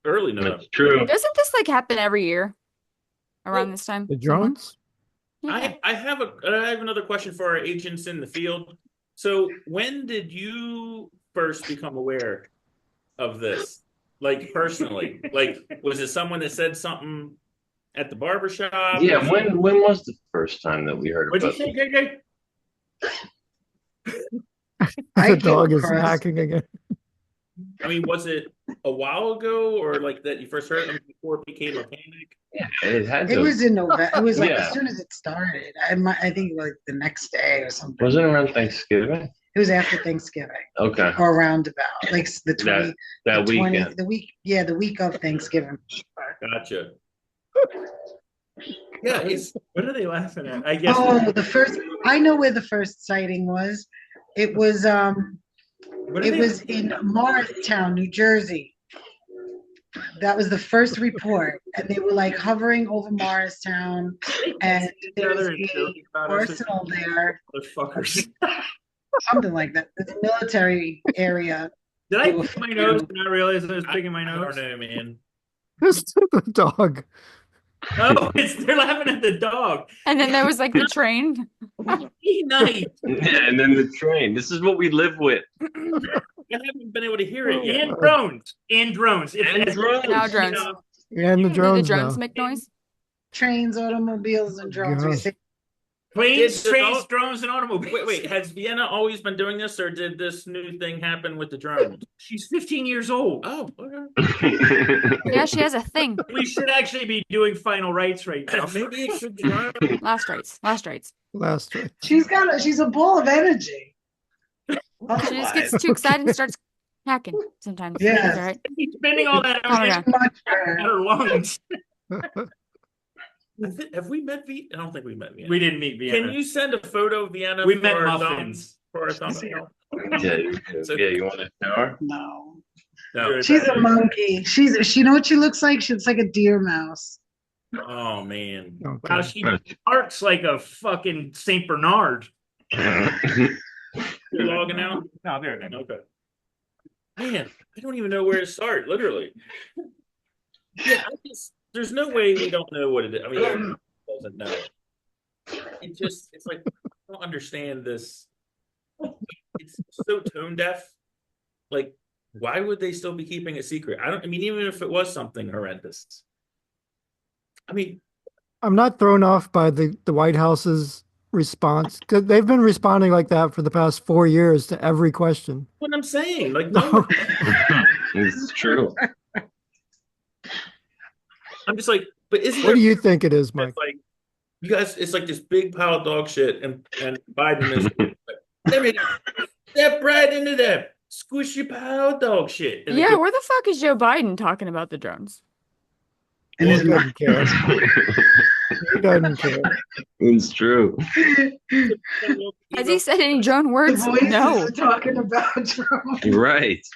Early November. That's true. Doesn't this like happen every year around this time? The drones? Yeah. I have another question for our agents in the field. So when did you first become aware of this? Like personally? Like was it someone that said something at the barbershop? Yeah, when was the first time that we heard What'd about you this? say, JJ? The dog is hacking again. I mean, was it a while ago, or like that you first heard them before it became a panic? Yeah, it had It to. was in November. It was like Yeah. as soon as it started. I think like the next day or something. Wasn't it around Thanksgiving? It was after Thanksgiving Okay, or around about like the 20, that the 20 weekend. the week of Thanksgiving. Gotcha. Yeah, What are they laughing at? I guess. Oh, I know where the first sighting was. It was What are it they- was in Morristown, New Jersey. That was the first report, and they were like hovering over Morristown, and there was a arsenal there, Motherfuckers. something like that. It's a military area. Did I pick my nose and not realize I was picking my I nose? don't know, man. Just the dog. Oh, they're laughing at the dog. And then there was like the train. Nice. Yeah, and then the train. This is what we live with. I haven't been able to hear it yet. And drones. And drones. And drones. Now drones. And the Do the drones drones now. make noise? Trains, automobiles, and drones. We Gosh. say Planes, Did the trains, dog- drones, and automobiles. Wait, has Vienna always been doing this, or did this new thing happen with the drones? She's 15 years old. Oh, okay. Yeah, she has a thing. We should actually be doing final rights right now. Maybe it should drone. Last rights. Last rights. Last right. she's a ball of energy. She just gets too excited and starts hacking sometimes. Yes. All right. He's spending all that Calm her energy down. Much better. on her lungs. Have we met Vienna? I don't think we met Vienna. We didn't meet Vienna. Can you send a photo of Vienna? We for met our muffins. For our thumbnail? Yeah, you want to know her? No, No. she's a monkey. She know what she looks like? She looks like a deer mouse. Oh man. Okay. Wow, she barks like a fucking Saint Bernard. You're logging out? No, there it is. Okay. Man, I don't even know where to start, literally. Yeah, there's no way we don't know what it is. I mean, everyone doesn't know. It's like, I don't understand this. It's so tone deaf. Like, why would they still be keeping it secret? I mean, even if it was something horrendous. I mean, I'm not thrown off by the White House's response, because they've been responding like that for the past 4 years to every question. what I'm saying, like, no, It's true. I'm just like, but isn't What there do you think it is, Mike? It's like you guys, it's like this big pile of dog shit, and Biden is like, let me step right into that squishy pile of dog shit. And Yeah, where the fuck is Joe Biden talking about the drones? And He his doesn't care. He doesn't care. It's true. Has he said any drone the words? voices No. are talking about drones. Right.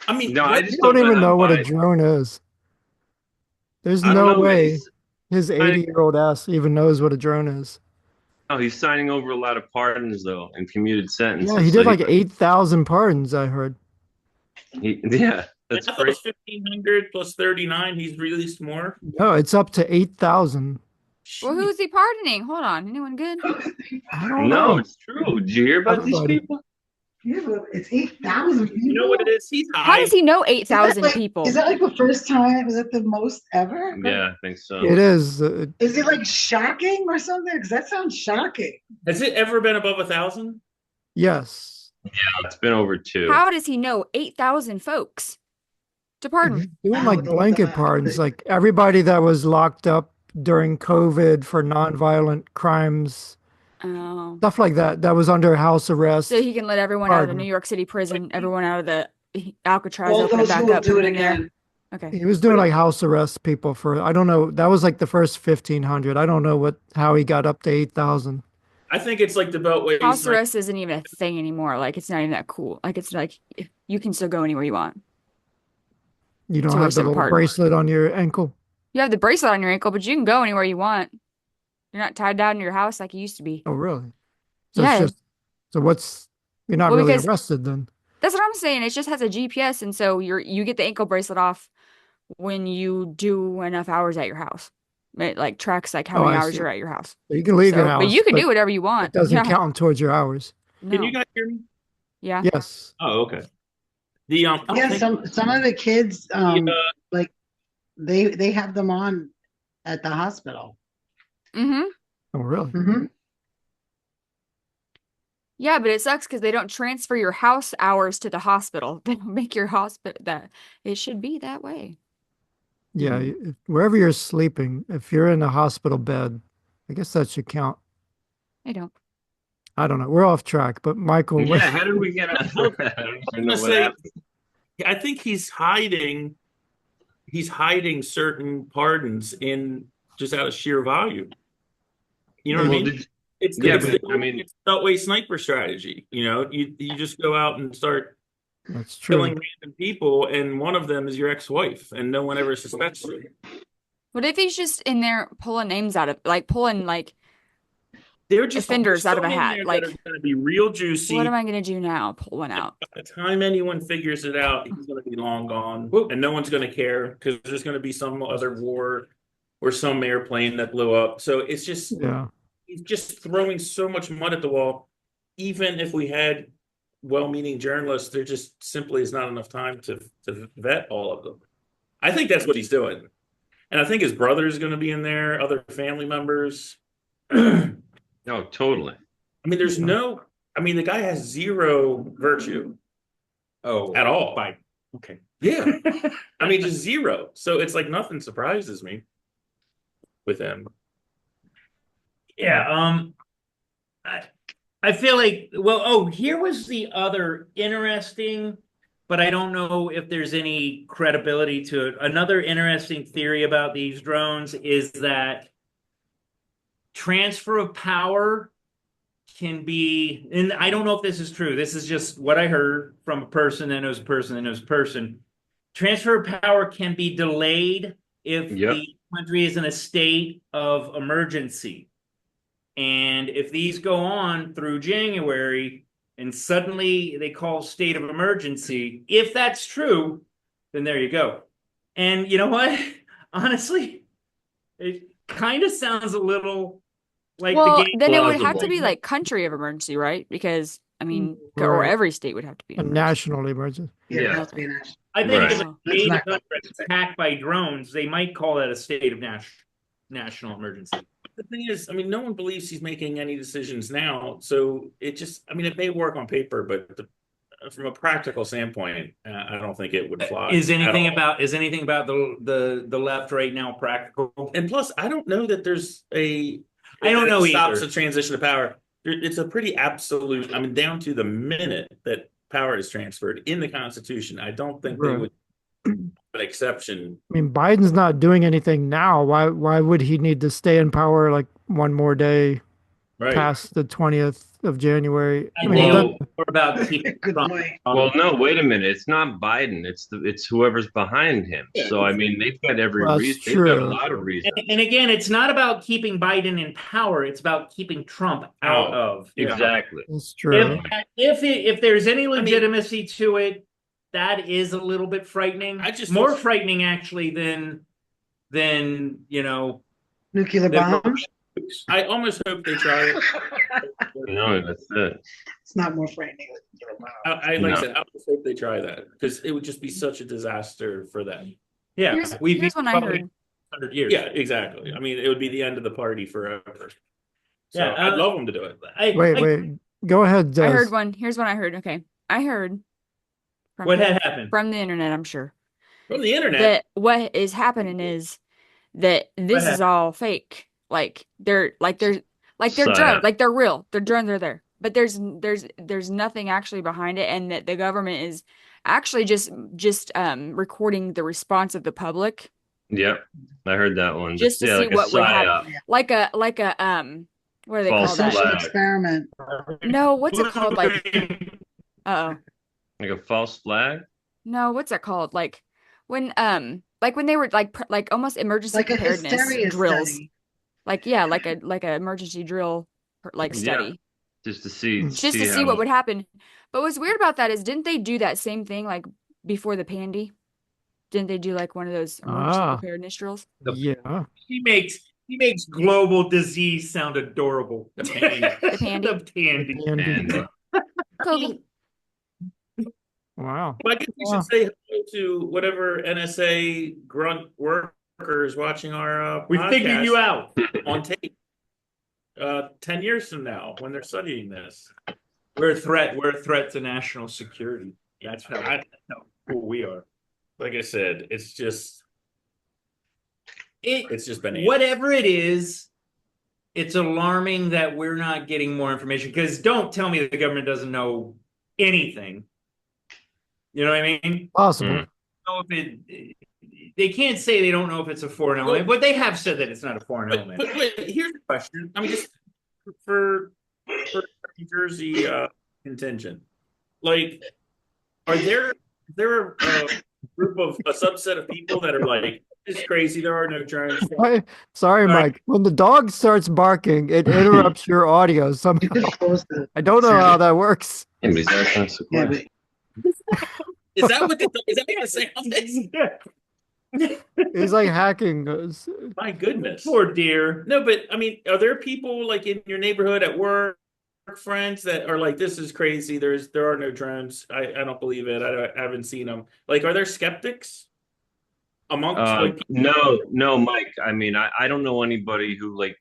I mean, No, I what- just I don't even know know what a why- drone is. There's I don't no know, way he's- his 80-year-old ass even knows what a drone is. Oh, he's signing over a lot of pardons though, and commuted sentences. Yeah, he so did like 8,000 pardons, I heard. yeah, that's I thought it great. was 1,500 plus 39. He's released more. No, it's up to 8,000. Well, who's he pardoning? Hold on. Anyone good? I don't No, know. it's true. Did you hear about Everybody. these people? Yeah, but it's 8,000 people. You know what it is? He's How high. does he know 8,000 like- people? Is that like the first time? Was it the most ever? Yeah, I think so. It is. Is it like shocking or something? Because that sounds shocking. Has it ever been above 1,000? Yes. It's been over 2. How does he know 8,000 folks to pardon? Doing Wow, like the- blanket pardons, like everybody that was locked up during COVID for nonviolent crimes, Oh. stuff like that, that was under house arrest. So he can let everyone out of the Pardon. New York City prison, everyone out of the Alcatraz, All open it those back who will up, do put it them in there. again. Okay. He was doing like house arrest people for, I don't know. That was like the first 1,500. I don't know how he got up to 8,000. I think it's like the Beltway. House arrest isn't even a thing anymore. Like it's not even that cool. Like it's like you can still go anywhere you want You don't to a have the certain little part. bracelet on your ankle. You have the bracelet on your ankle, but you can go anywhere you want. You're not tied down in your house like you used to be. Oh, really? So Yeah. it's just, so what's, you're not Well, really because arrested then. that's what I'm saying. It just has a GPS, and so you get the ankle bracelet off when you do enough hours at your house. It like tracks like how Oh, many I hours see. you're at your house. So you can leave your So, but house, you can but do whatever you it want. doesn't Yeah. count towards your hours. Can you No. guys hear me? Yeah. Yes. Oh, okay. The Yeah, some of the kids, the, like they have them on at the hospital. Mm-hmm. Oh, really? Hmm. Yeah, but it sucks because they don't transfer your house hours to the hospital. They don't make your hospital that it should be that way. Yeah. Wherever you're sleeping, if you're in a hospital bed, I guess that should count. They don't. I don't know. We're off track, but Michael, Yeah, how did we get on that? I don't even know what happened. I think he's hiding certain pardons in just out of sheer volume. You know what I mean? It's yeah, it's but I mean, it's Beltway sniper strategy. You know, you just go out and start that's killing true. random people, and one of them is your ex-wife, and no one ever suspects you. What if he's just in there pulling names out of pulling like They're just offenders out of a some in hat? there Like, that are going to be real juicy. what am I gonna do now? Pull one out. By the time anyone figures it out, he's going to be long gone, and no one's going to care because there's going to be some other war or some airplane that blew up. So it's just Yeah. he's just throwing so much mud at the wall. Even if we had well-meaning journalists, there just simply is not enough time to vet all of them. I think that's what he's doing, and I think his brother is going to be in there, other family members. no, totally. I mean, the guy has zero virtue. Oh, at all. Biden. Okay. Yeah. I mean, just zero. So it's like nothing surprises me with him. Yeah. I feel like, here was the other interesting, but I don't know if there's any credibility to it. Another interesting theory about these drones is that transfer of power can be, and I don't know if this is true. This is just what I heard from a person that knows a person that knows a person. Transfer of power can be delayed if the country is in a state of emergency. And if these go on through January and suddenly they call state of emergency, if that's true, then there you go. And you know what? Honestly, it kind of sounds a little like Well, the game. then it would have to be like country of emergency, right? Because I mean, or Right. every state would have to be A an national emergency. Yeah, Yeah. it has to be a national. I think Right. if a state of country is attacked by drones, they might call that a state of national emergency. The thing is, I mean, no one believes he's making any decisions now. So it just, I mean, it may work on paper, but from a practical standpoint, I don't think it would fly. Is anything about the left right now practical? And plus, I don't know that there's I don't know stops either. the transition of power. It's a pretty absolute. I mean, down to the minute that power is transferred in the Constitution. I don't think they Right. would an exception. I mean, Biden's not doing anything now. Why would he need to stay in power like one more day Right. past the 20th of January? I I mean, think Well- it's more about keeping Good Trump point. Well, no, wait a minute. It's not Biden. It's whoever's behind him. So I mean, they've got every Well, that's reason. They've got a true. lot of reasons. And again, it's not about keeping Biden in power. It's about keeping Trump out of. Exactly. it's true. If there's any legitimacy to it, that is a little bit frightening. More frightening actually than Nuclear bombs. I almost hope they try it. No, that's it. It's not more frightening. I said, I almost hope they try that because it would just be such a disaster for them. Yeah, Here's one I probably heard. 100 years. Yeah, exactly. I mean, it would be the end of the party forever. So Yeah, I'd love them to do it. Wait. Go ahead, Des. I heard one. Here's one I heard. Okay. I heard from What had happened? from the internet, I'm sure. From the internet. That what is happening is that this is all fake. Like they're drones. Psyop. Like they're real. Their drones are there. but there's nothing actually behind it, and that the government is actually just recording the response of the public Yep, I heard that one. just to Yeah, see like a what would happen, psyop, like a what do they call false that? Social flag, experiment. No, what's it called? Like, uh-oh. like a false flag. No, what's that called? Like when they were like almost emergency Like a preparedness hysteria drills. study. Like, yeah, like a emergency drill like Yeah, study. just to see Just see to see what how. would happen. But what's weird about that is, didn't they do that same thing like before the pandy? Didn't they do like one of those emergency Ah, preparedness drills? yeah. He makes global disease sound adorable. The pandy. The pandy? The pandy. Andy. And Kobe. Wow. Well, I guess we Wow. should say hello to whatever NSA grunt worker is watching our We figured you podcast out. on tape. 10 years from now, when they're studying this, We're a threat. We're a threat to national security. That's how cool we are. like I said, it's just been Whatever it is, it's alarming that we're not getting more information. Because don't tell me the government doesn't know anything. You know what I mean? Possible. Know if they can't say they don't know if it's a foreign element, but they have said that it's not a foreign element. But wait, here's the question. I mean, just for New Jersey contingent, like, are there a group of a subset of people that are like, it's crazy, there are no drones? Sorry, Mike. When the dog starts barking, it interrupts your audio You somehow. could close the. I don't know how that works. yeah, but he's asking us a Yeah, question. but Is that what the sound is? He's like hacking us. My goodness. Poor dear. No, but I mean, are there people like in your neighborhood at work, friends that are like, this is crazy, there are no drones, I don't believe it, I haven't seen them. Like, are there skeptics amongst like No, Mike. I mean, I don't know anybody who like,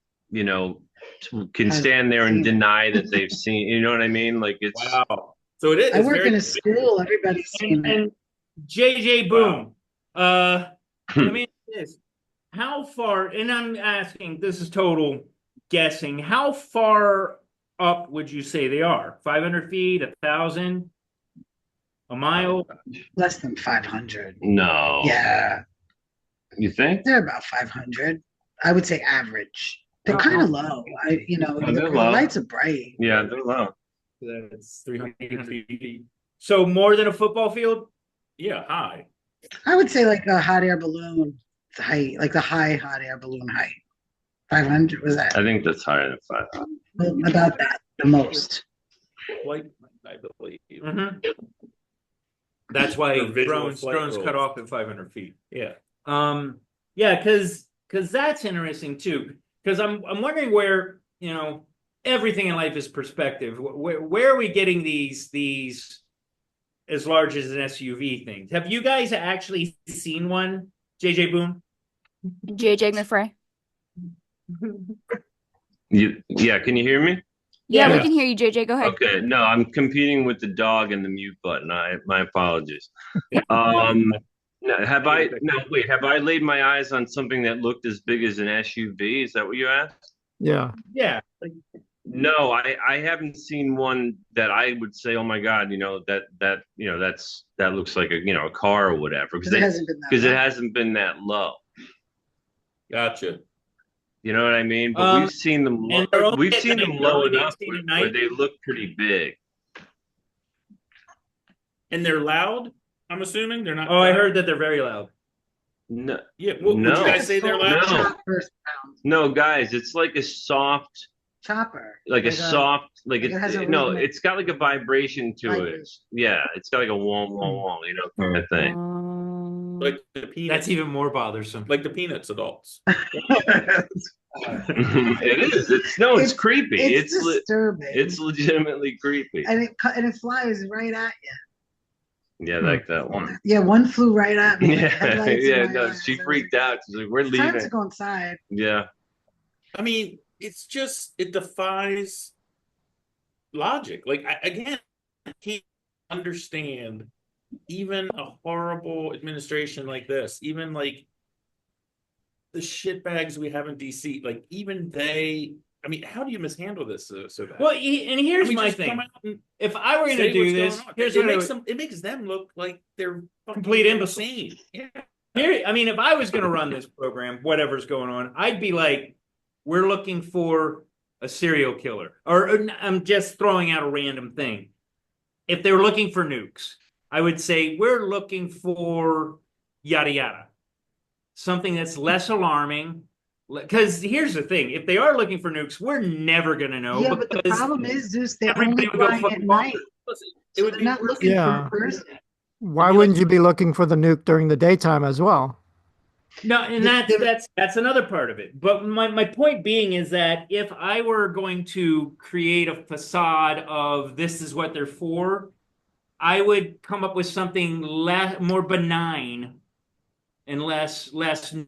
can stand there and deny that they've seen. You know what I mean? Like it's wow. So it is. I it's work very- in a school. Everybody's seen it. And JJ Boom. Let me ask this. How far, and I'm asking, this is total guessing, how far up would you say they are? 500 feet, 1,000, a mile? Less than 500. No. Yeah, You think? they're about 500. I would say average. They're kind of low. they're The low. lights are bright. Yeah, they're low. That's 300 feet. So more than a football field? Yeah, high. I would say like a hot air balloon height, like the high hot air balloon height. 500 was that? I think that's higher than 500. About that, the most. Like, I believe. Mhm. That's why For visual drones flight cut rules. off at 500 feet. Yeah. Yeah, because that's interesting too. Because I'm wondering where, everything in life is perspective. Where are we getting these as large as an SUV things? Have you guys actually seen one, JJ Boom? JJ McFray. Yeah, can you hear me? Yeah, we Yeah. can hear you, JJ. Go ahead. Okay, no, I'm competing with the dog and the mute button. My apologies. Have I laid my eyes on something that looked as big as an SUV? Is that what you asked? Yeah. Yeah. No, I haven't seen one that I would say, oh my God, that looks like a car or whatever, Because it hasn't been that it low. hasn't been that low. Gotcha. You know what I mean? But we've seen them and they're only we've at seen them night, low they're only enough seen at where night. they look pretty big. And they're loud, I'm assuming? They're not. Oh, I loud? heard that they're very loud. No, Yeah, would No. you guys say they're loud? No. First round. no, guys, it's like a soft, Chopper. like a soft, like like it has a no, rhythmic it's got like a vibration to it. vibration. Yeah, it's got like a wong wong wong, kind of thing. Like the peanuts. That's even more bothersome. like the Peanuts adults. It is. It's creepy. It's disturbing. It's legitimately creepy. and it flies right at you. Yeah, like that one. Yeah, one flew right at me. Yeah, Headlights in yeah. my No, eyes. she I was freaked like, out. She's like, "We're Time to leaving." go inside. Yeah. I mean, it's just, it defies logic. Like, again, I can't understand even a horrible administration like this, even like the shitbags we have in DC, like even they, I mean, how do you mishandle this so bad? Well, and here's my just come thing. out and If I were going say to do what's this, going on. here's It what I makes would, them. It makes them look like they're Complete imbeciles. insane. Yeah. here, I mean, if I was going to run this program, whatever's going on, I'd be like, we're looking for a serial killer, or I'm just throwing out a random thing. If they were looking for nukes, I would say we're looking for yada yada, something that's less alarming. Because here's the thing: if they are looking for nukes, we're never going to know. Yeah, but the because problem is, Zeus, they're everybody only would go flying fuck at off. night. Listen, it So would they're be not looking for Yeah. a person. Why be wouldn't like- you be looking for the nuke during the daytime as well? No, and that's another part of it. But my point being is that if I were going to create a facade of this is what they're for, I would come up with something more benign and less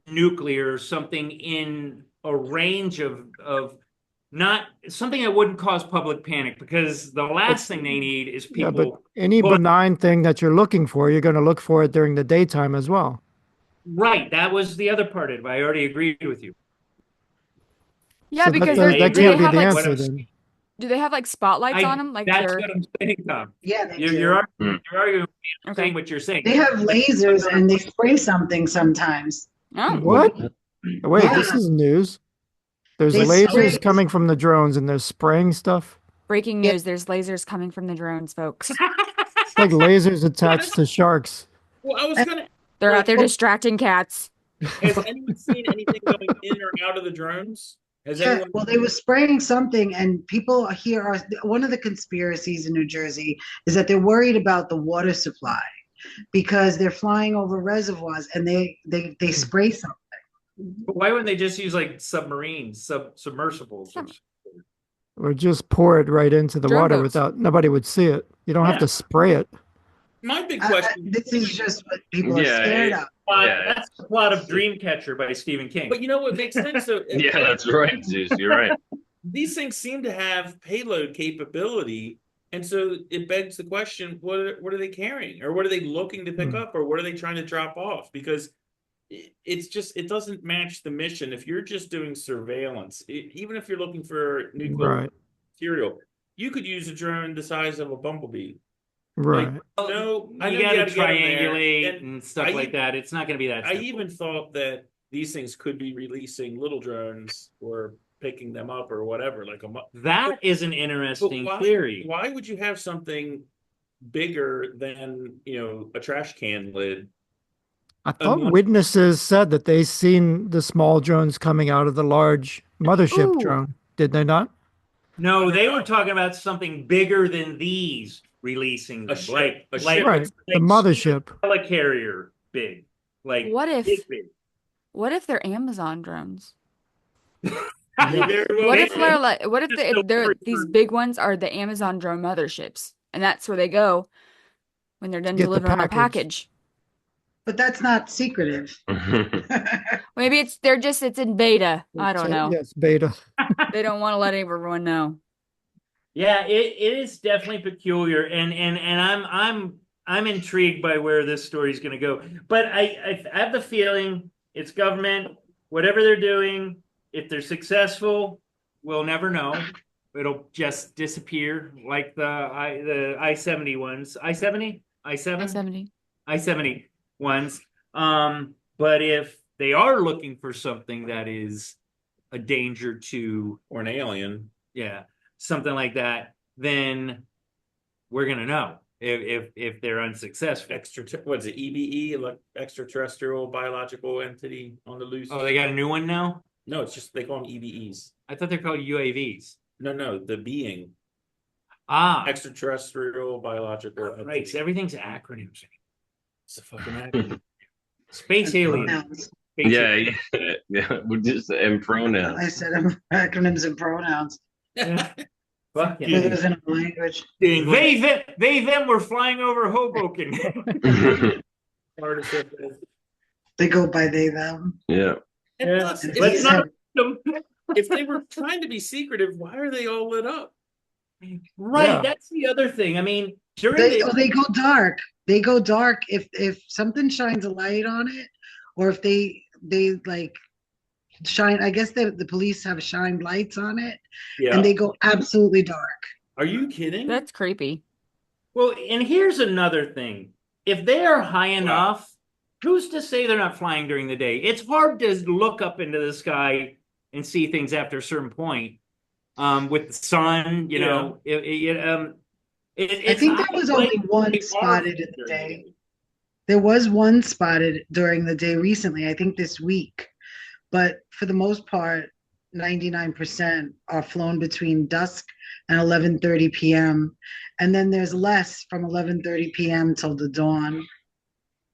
nuclear, something in a range of not something that wouldn't cause public panic, because the last thing they need is Yeah, but people. any Well- benign thing that you're looking for, you're going to look for it during the daytime as well. Right, that was the other part of it. I already agreed with you. Yeah, So because that they can't be have the like answer then. do they have like spotlights on them? Like That's they're what I'm saying, Tom. Yeah, they You're, do. you're, Hmm. you're arguing, okay. saying what you're saying. They have lasers and they spray something sometimes. Oh, What? Wait, Yeah. this is news. There's They lasers spray- coming from the drones and they're spraying stuff. breaking Yeah. news! There's lasers coming from the drones, folks. It's like lasers attached to sharks. Well, I was gonna. They're Like, out there distracting cats. Has anyone seen anything going in or out of the drones? Has Yeah, anyone? well, they were spraying something, and people here are one of the conspiracies in New Jersey is that they're worried about the water supply because they're flying over reservoirs and they spray something. But why wouldn't they just use like submarines, submersibles? Or just pour it right into the Drone water boats. without nobody would see it. You don't have Yeah. to spray it. My big question. This is just what people are Yeah, scared of. Yeah. That's the plot of Dreamcatcher by Stephen King. But you know what makes sense? So Yeah, that's right, Zeus. You're right. these things seem to have payload capability, and so it begs the question: what are they carrying, or what are they looking to pick up, or what are they trying to drop off? Because it's just it doesn't match the mission. If you're just doing surveillance, even if you're looking for nuclear Right. material, you could use a drone the size of a bumblebee. Right. No, I know you got to gotta get 'em there, triangulate and and stuff I like even- that. It's not going to be that I simple. even thought that these things could be releasing little drones or picking them up or whatever, like a. That is an But interesting theory. why would you have something bigger than a trash can lid? I thought Unlike- witnesses said that they seen the small drones coming out of the large mothership Ooh. drone. Did they not? No, they know. were talking about something bigger than these releasing A them, ship, like a like ship. Right. The mothership. helicarrier big, like What if big. what if they're Amazon drones? Very well What if could. they're like what if Just so they're very these true. big ones are the Amazon drone motherships, and that's where they go when they're done Get the delivering a package. package. But that's not secretive. Maybe it's in beta. I don't know. Yes, beta. They don't want to let everyone know. Yeah, it is definitely peculiar, and I'm intrigued by where this story is going to go. But I have the feeling it's government, whatever they're doing. If they're successful, we'll never know. It'll just disappear like the I-70 ones. I-70? I-7? I-70. I-70 ones. But if they are looking for something that is a danger to, Or an alien. yeah, something like that, then we're gonna know if they're unsuccessful. What's it? EBE, like extraterrestrial biological entity on the loose. Oh, they got a new one now? No, it's just they call them EBEs. I thought they're called UAVs. No, the being Ah, extraterrestrial biological entity. right. So everything's acronyms. It's a fucking acronym. Space aliens. Pronouns. Space Yeah, aliens. yeah. We're just and pronouns. I said acronyms and pronouns. Fucking It was in a language. they them were flying over Hoboken. Participle. They go by they, them. Yeah. And Yeah. plus, Let's Let's not if they were trying to be secretive, why are they all lit up? right. Yeah. That's the other thing. I mean, during They go dark. They go dark if something shines a light on it, or if they like shine. I guess the police have shined lights on it, Yeah. and they go absolutely dark. Are you kidding? That's creepy. Well, and here's another thing. If they are high enough, who's to say they're not flying during the day? It's hard to look up into the sky and see things after a certain point. With the sun, you know, I think there was only one spotted in the day. There was one spotted during the day recently, I think this week. But for the most part, 99% are flown between dusk and 11:30 p.m. And then there's less from 11:30 p.m. till the dawn.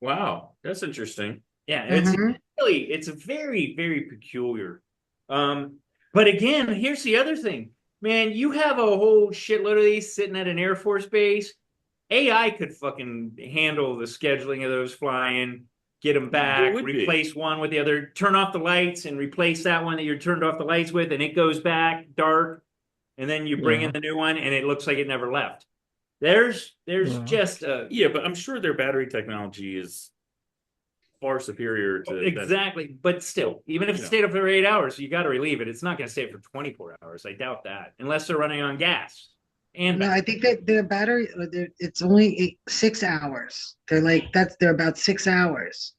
Wow, that's interesting. Yeah, it's really, it's very, very peculiar. But again, here's the other thing. Man, you have a whole shitload of these sitting at an Air Force base. AI could fucking handle the scheduling of those flying, get them back, replace one with the other, turn off the lights and replace that one that you turned off the lights with, and it goes back dark, and then you bring in the new one, and it looks like it never left. There's just a... Yeah, but I'm sure their battery technology is far superior to exactly, but still, even if it stayed up for 8 hours, you got to relieve it. It's not going to stay for 24 hours. I doubt that, unless they're running on gas. And no, I think that their battery, it's only 6 hours. They're about 6 hours.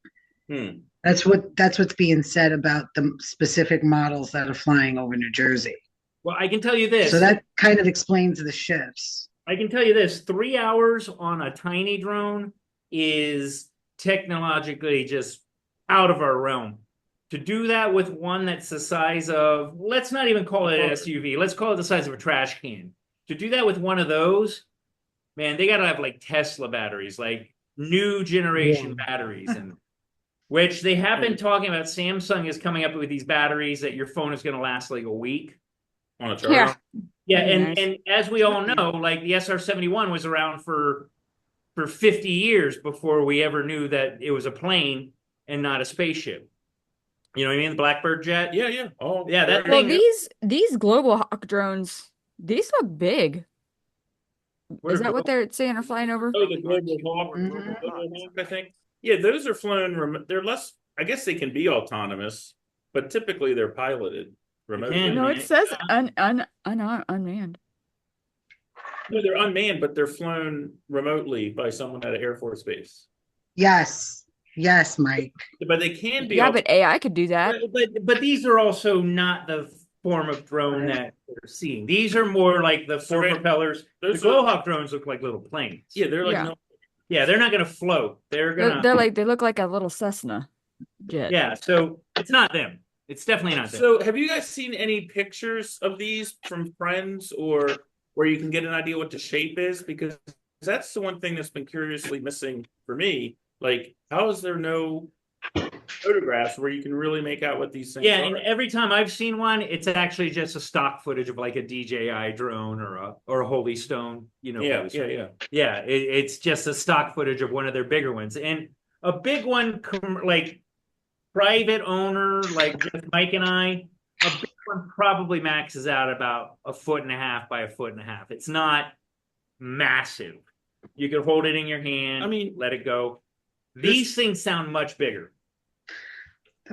That's what's being said about the specific models that are flying over New Jersey. Well, I can tell you this. So that kind of explains the shifts. I can tell you this: 3 hours on a tiny drone is technologically just out of our realm. To do that with one that's the size of, let's not even call it an SUV, let's call it the size of a trash can. To do that with one of those, man, they got to have like Tesla batteries, like new generation batteries, and which they have been talking about. Samsung is coming up with these batteries that your phone is going to last like a week on a charger. Yeah, and as we all know, like the SR-71 was around for 50 years before we ever knew that it was a plane and not a spaceship. You know what I mean? The Blackbird jet. Yeah. Oh, yeah. That Well, thing. these Global Hawk drones, these look big. Is that what they're saying are flying over? Oh, the Global Hawk, I think. Yeah, those are flown. They're less. I guess they can be autonomous, but typically they're piloted remotely. No, it says unmanned. No, they're unmanned, but they're flown remotely by someone at an Air Force base. Yes, Mike. But they can be. Yeah, but AI could do that. But these are also not the form of drone that we're seeing. These are more like the four propellers. The Glowhawk drones look like little planes. Yeah, they're like they're not going to float. They look like a little Cessna jet. Yeah, so it's not them. It's definitely not them. So have you guys seen any pictures of these from friends or where you can get an idea what the shape is? Because that's the one thing that's been curiously missing for me. Like, how is there no photographs where you can really make out what these things are? And every time I've seen one, it's actually just a stock footage of like a DJI drone or a Holy Stone. You know, yeah. It's just a stock footage of one of their bigger ones, and a big one like private owner, like just Mike and I. A big one probably maxes out about 1.5 by 1.5 feet. It's not massive. You could hold it in your hand. I mean, let it go. These things sound much bigger.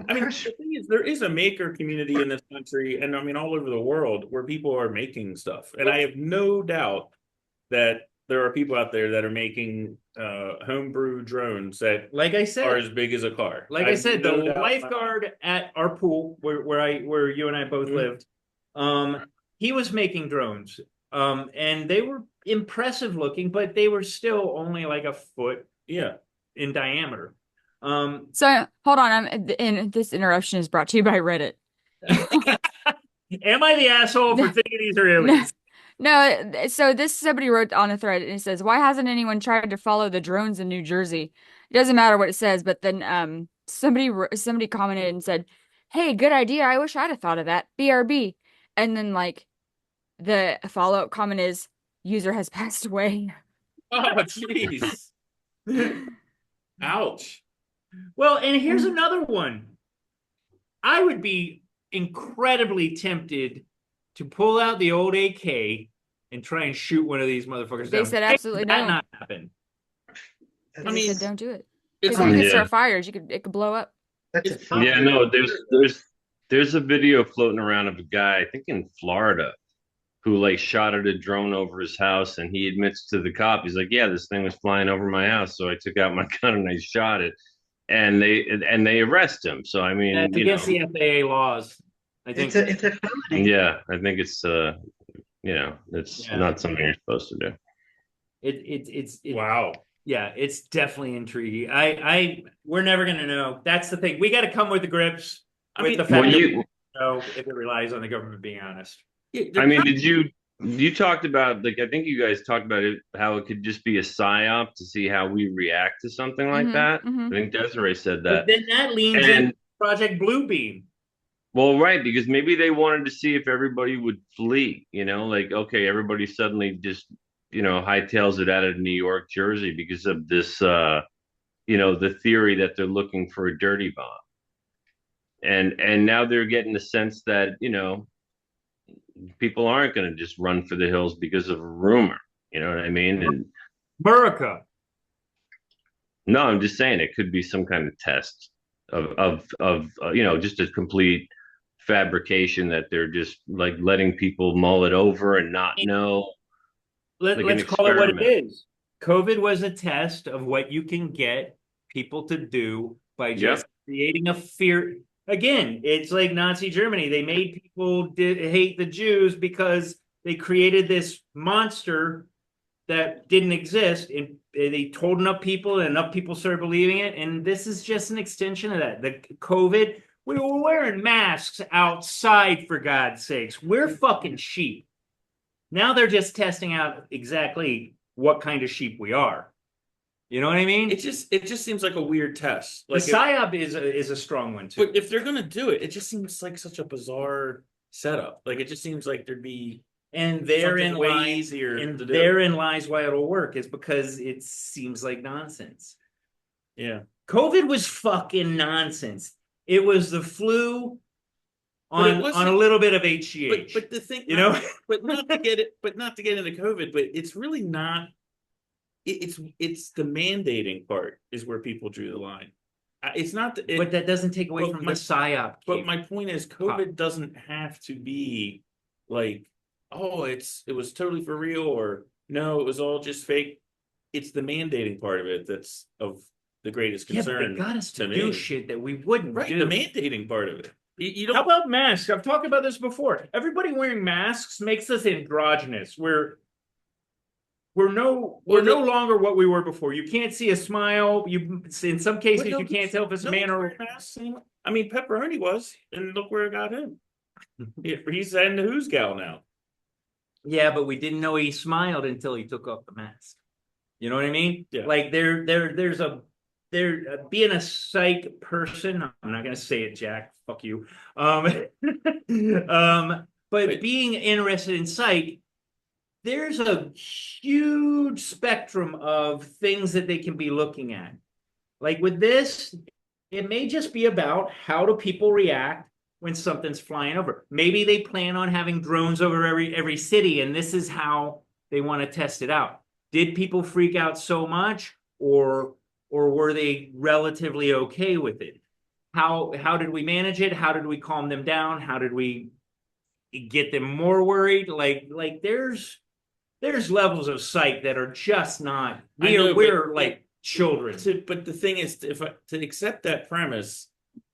I mean, the thing is, there is a maker community in this country, and I mean, all over the world, where people are making stuff. And I have no doubt that there are people out there that are making homebrew drones that, like I said, are as big as a car. Like I said, the lifeguard at our pool, where you and I both lived, he was making drones, and they were impressive looking, but they were still only like a foot, in diameter. So hold on, and this interruption is brought to you by Reddit. Am I the asshole for thinking these are aliens? No, so somebody wrote on a thread and it says, "Why hasn't anyone tried to follow the drones in New Jersey?" It doesn't matter what it says, but then somebody commented and said, "Hey, good idea. I wish I'd have thought of that. BRB." And then like the follow-up comment is, "User has passed away." Oh, jeez. Ouch. Well, and here's another one. I would be incredibly tempted to pull out the old AK and try and shoot one of these motherfuckers down. They said absolutely no. That not happen. I mean, don't do it. It's Because you could start fires. It could blow up. Yeah, no, there's There's a video floating around of a guy, I think in Florida, who like shot at a drone over his house, and he admits to the cop, he's like, "Yeah, this thing was flying over my house, so I took out my gun and I shot it." And they arrest him. So I mean, It's against the FAA laws. I think It's a felony. yeah, I think it's it's not something you're supposed to do. it's Wow. yeah, it's definitely intriguing. We're never gonna know. That's the thing. We got to come with the grips with the fact Well, that we you, don't know if it relies on the government being honest. I mean, you talked about, like, I think you guys talked about it, how it could just be a psyop to see how we react to something like that. I think Desiree said But that. then that leans And into Project Bluebeam. well, right, because maybe they wanted to see if everybody would flee, like, okay, everybody suddenly just, hightails it out of New York, Jersey because of this, the theory that they're looking for a dirty bomb. And now they're getting the sense that, people aren't going to just run for the hills because of a rumor. You know what I mean? And America. no, I'm just saying it could be some kind of test of just a complete fabrication that they're just like letting people mull it over and not know. Let's call it what it is. COVID was a test of what you can get people to do by just creating a fear. Again, it's like Nazi Germany. They made people hate the Jews because they created this monster that didn't exist, and they told enough people, and enough people started believing it. And this is just an extension of that. The COVID, we were wearing masks outside, for God's sakes. We're fucking sheep. Now they're just testing out exactly what kind of sheep we are. You know what I mean? It just seems like a weird test. Like the psyop is a strong one too. But if they're gonna do it, it just seems like such a bizarre setup. Like it just seems like there'd be therein lies why it'll work, is because it seems like nonsense. Yeah. COVID was fucking nonsense. It was the flu on a little bit of HGH. But the thing, but not to get into COVID, but it's really not. It's the mandating part is where people drew the line. It's not, but that doesn't take away from the psyop. But my point is, COVID doesn't have to be like, oh, it was totally for real, or no, it was all just fake. It's the mandating part of it that's of the greatest concern. Yeah, but they got us to do shit that we wouldn't The do. mandating part of it. You don't. How about masks? I've talked about this before. Everybody wearing masks makes us androgynous. We're no longer what we were before. You can't see a smile. In some cases you can't tell if it's a man or. I mean, Pepperoni was, and look where it got him. He's in the Who's gal now. Yeah, but we didn't know he smiled until he took off the mask. You know what I mean? Yeah. Like there's being a psych person. I'm not gonna say it, Jack. Fuck you. But being interested in psych, there's a huge spectrum of things that they can be looking at. Like with this, it may just be about how do people react when something's flying over. Maybe they plan on having drones over every city, and this is how they want to test it out. Did people freak out so much, or were they relatively okay with it? How did we manage it? How did we calm them down? How did we get them more worried? Like there's levels of psych that are just not. We're like children. But the thing is, to accept that premise,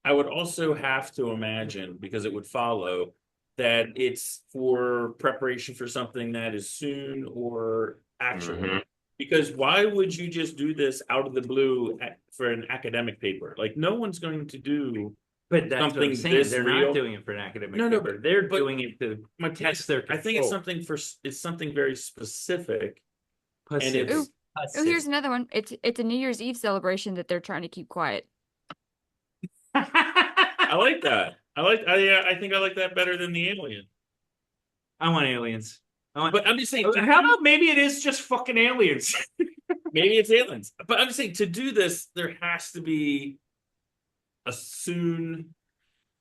I would also have to imagine, because it would follow, that it's for preparation for something that is soon or actual. Mm-hmm. Because why would you just do this out of the blue for an academic paper? Like, no one's going to do. But that's something what I'm saying. this They're real. Not doing it for an academic paper. They're doing it to test their control. I think it's something very specific. Here's another one. It's a New Year's Eve celebration that they're trying to keep quiet. I like that. I think I like that better than the alien. I want aliens. But I'm just saying. How about maybe it is just fucking aliens? Maybe it's aliens. But I'm just saying, to do this, there has to be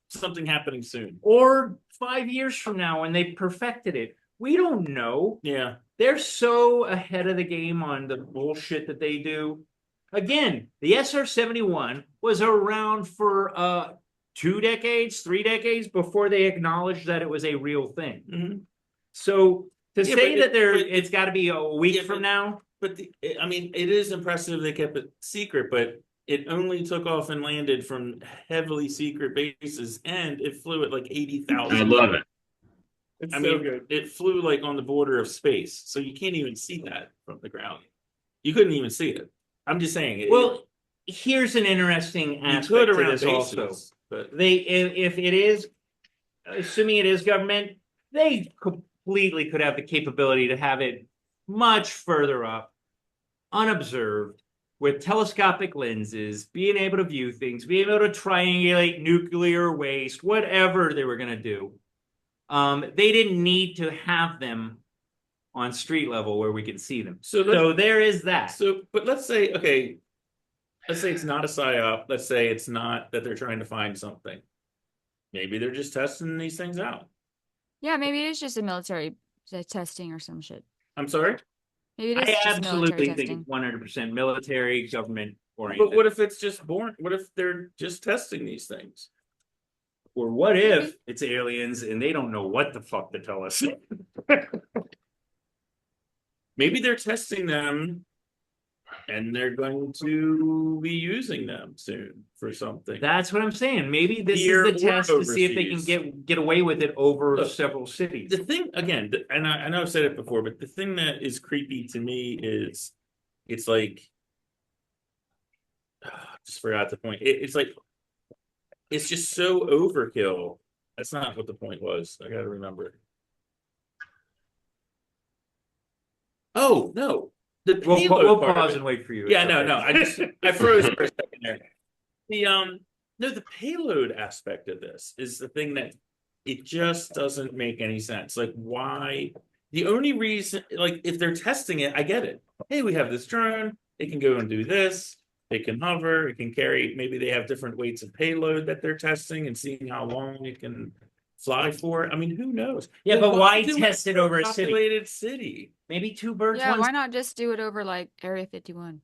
something happening soon. Or 5 years from now when they've perfected it. We don't know. Yeah. They're so ahead of the game on the bullshit that they do. Again, the SR-71 was around for 2 decades, 3 decades before they acknowledged that it was a real thing. Mhm. So to Yeah, say but that it's got to be a week Yeah, from but- now. But I mean, it is impressive they kept it secret, but it only took off and landed from heavily secret bases, and it flew at like I 80,000. love it. It's I so mean, good. it flew like on the border of space, so you can't even see that from the ground. You couldn't even see it. I'm just saying. Well, here's an interesting you aspect could to around this bases, also. but If it is, assuming it is government, they completely could have the capability to have it much further up, unobserved, with telescopic lenses, being able to view things, being able to triangulate nuclear waste, whatever they were going to do. They didn't need to have them on street level where we can see them. So there is that. So, but let's say, okay, let's say it's not a psyop. Let's say it's not that they're trying to find something. Maybe they're just testing these things out. Yeah, maybe it is just a military testing or some shit. I'm sorry? Maybe it is I just military absolutely think testing. it's 100% military, government oriented. But what if it's just born? What if they're just testing these things? Or what if it's aliens and they don't know what the fuck to tell us? Maybe they're testing them and they're going to be using them soon for something. That's what I'm saying. Maybe this Here is the or test to see if they overseas. can get away with it over Look, several cities. The thing, again, and I know I've said it before, but the thing that is creepy to me is it's like, I just forgot the point. It's like, it's just so overkill. That's not what the point was. I gotta remember. Oh, no. The payload We'll part of pause it. and wait for you. Yeah, It's no, okay. no. I froze for a second there. The no, the payload aspect of this is the thing that it just doesn't make any sense. Like, why? The only reason, like, if they're testing it, I get it. Hey, we have this drone. It can go and do this. It can hover. It can carry. Maybe they have different weights of payload that they're testing and seeing how long it can fly for. I mean, who knows? Yeah, but why do test it over a city? populated city? Maybe 2 birds, Yeah, one why not just do it over like Area 51?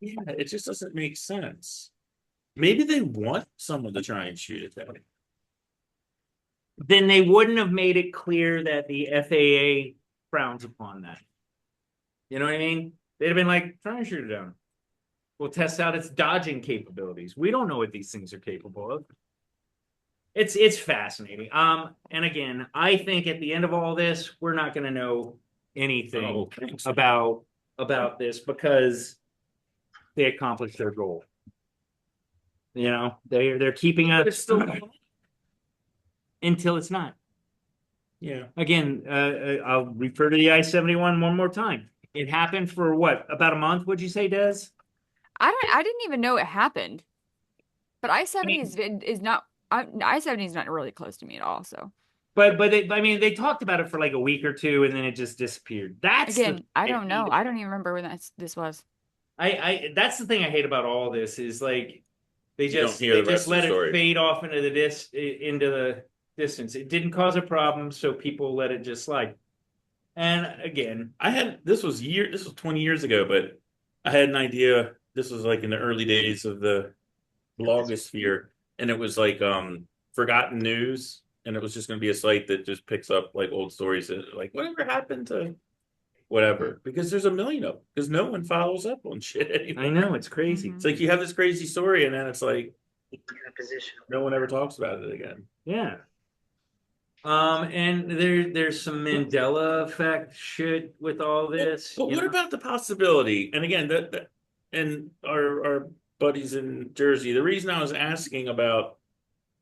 Yeah, it just doesn't make sense. Maybe they want someone to try and shoot it down. Then they wouldn't have made it clear that the FAA frowns upon that. You know what I mean? They'd have been like, try and shoot it down. We'll test out its dodging capabilities. We don't know what these things are capable of. It's fascinating. And again, I think at the end of all this, we're not going to know anything Oh, thanks. about this because they accomplished their goal. You know, they're keeping But us it's still, until it's not. yeah. Again, I'll refer to the I-71 one more time. It happened for what, about a month? Would you say, Des? I didn't even know it happened. But I-70 is not I-70 is not really close to me at all. So But they talked about it for like a week or two, and then it just disappeared. That's again, the I don't know. I don't even remember when this was. that's the thing I hate about all this is like they just hear the let rest of the story. it fade off into the distance. It didn't cause a problem, so people let it just slide. And again, This was 20 years ago, but I had an idea. This was like in the early days of the blogosphere, and it was like forgotten news, and it was just going to be a site that just picks up like old stories, like whatever happened to whatever, because there's a million of them, because no one follows up on shit anymore. I know it's crazy. It's like you have this crazy story, and then it's like no one ever talks about it again. Yeah. And there's some Mandela effect shit with all this. But what about the possibility? And again, and our buddies in Jersey, the reason I was asking about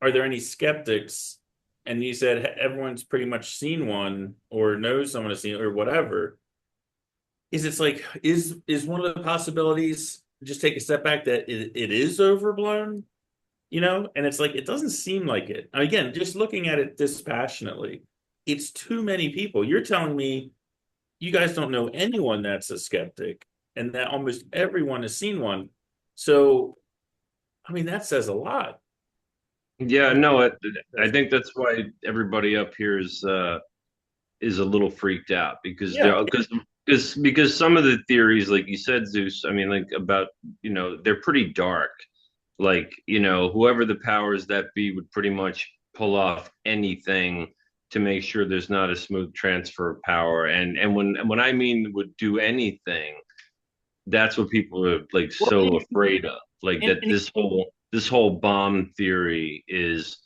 are there any skeptics, and you said everyone's pretty much seen one or knows someone has seen it or whatever, it's like is one of the possibilities, just take a step back, that it is overblown, you know? And it's like it doesn't seem like it. Again, just looking at it dispassionately, it's too many people. You're telling me you guys don't know anyone that's a skeptic, and that almost everyone has seen one. So, I mean, that says a lot. Yeah, no, I think that's why everybody up here is a little freaked out because Yeah. because some of the theories, like you said, Zeus, I mean, like about they're pretty dark. like, whoever the powers that be would pretty much pull off anything to make sure there's not a smooth transfer of power. And when I mean would do anything, that's what people are like Well, so afraid of. Like that and this whole bomb theory is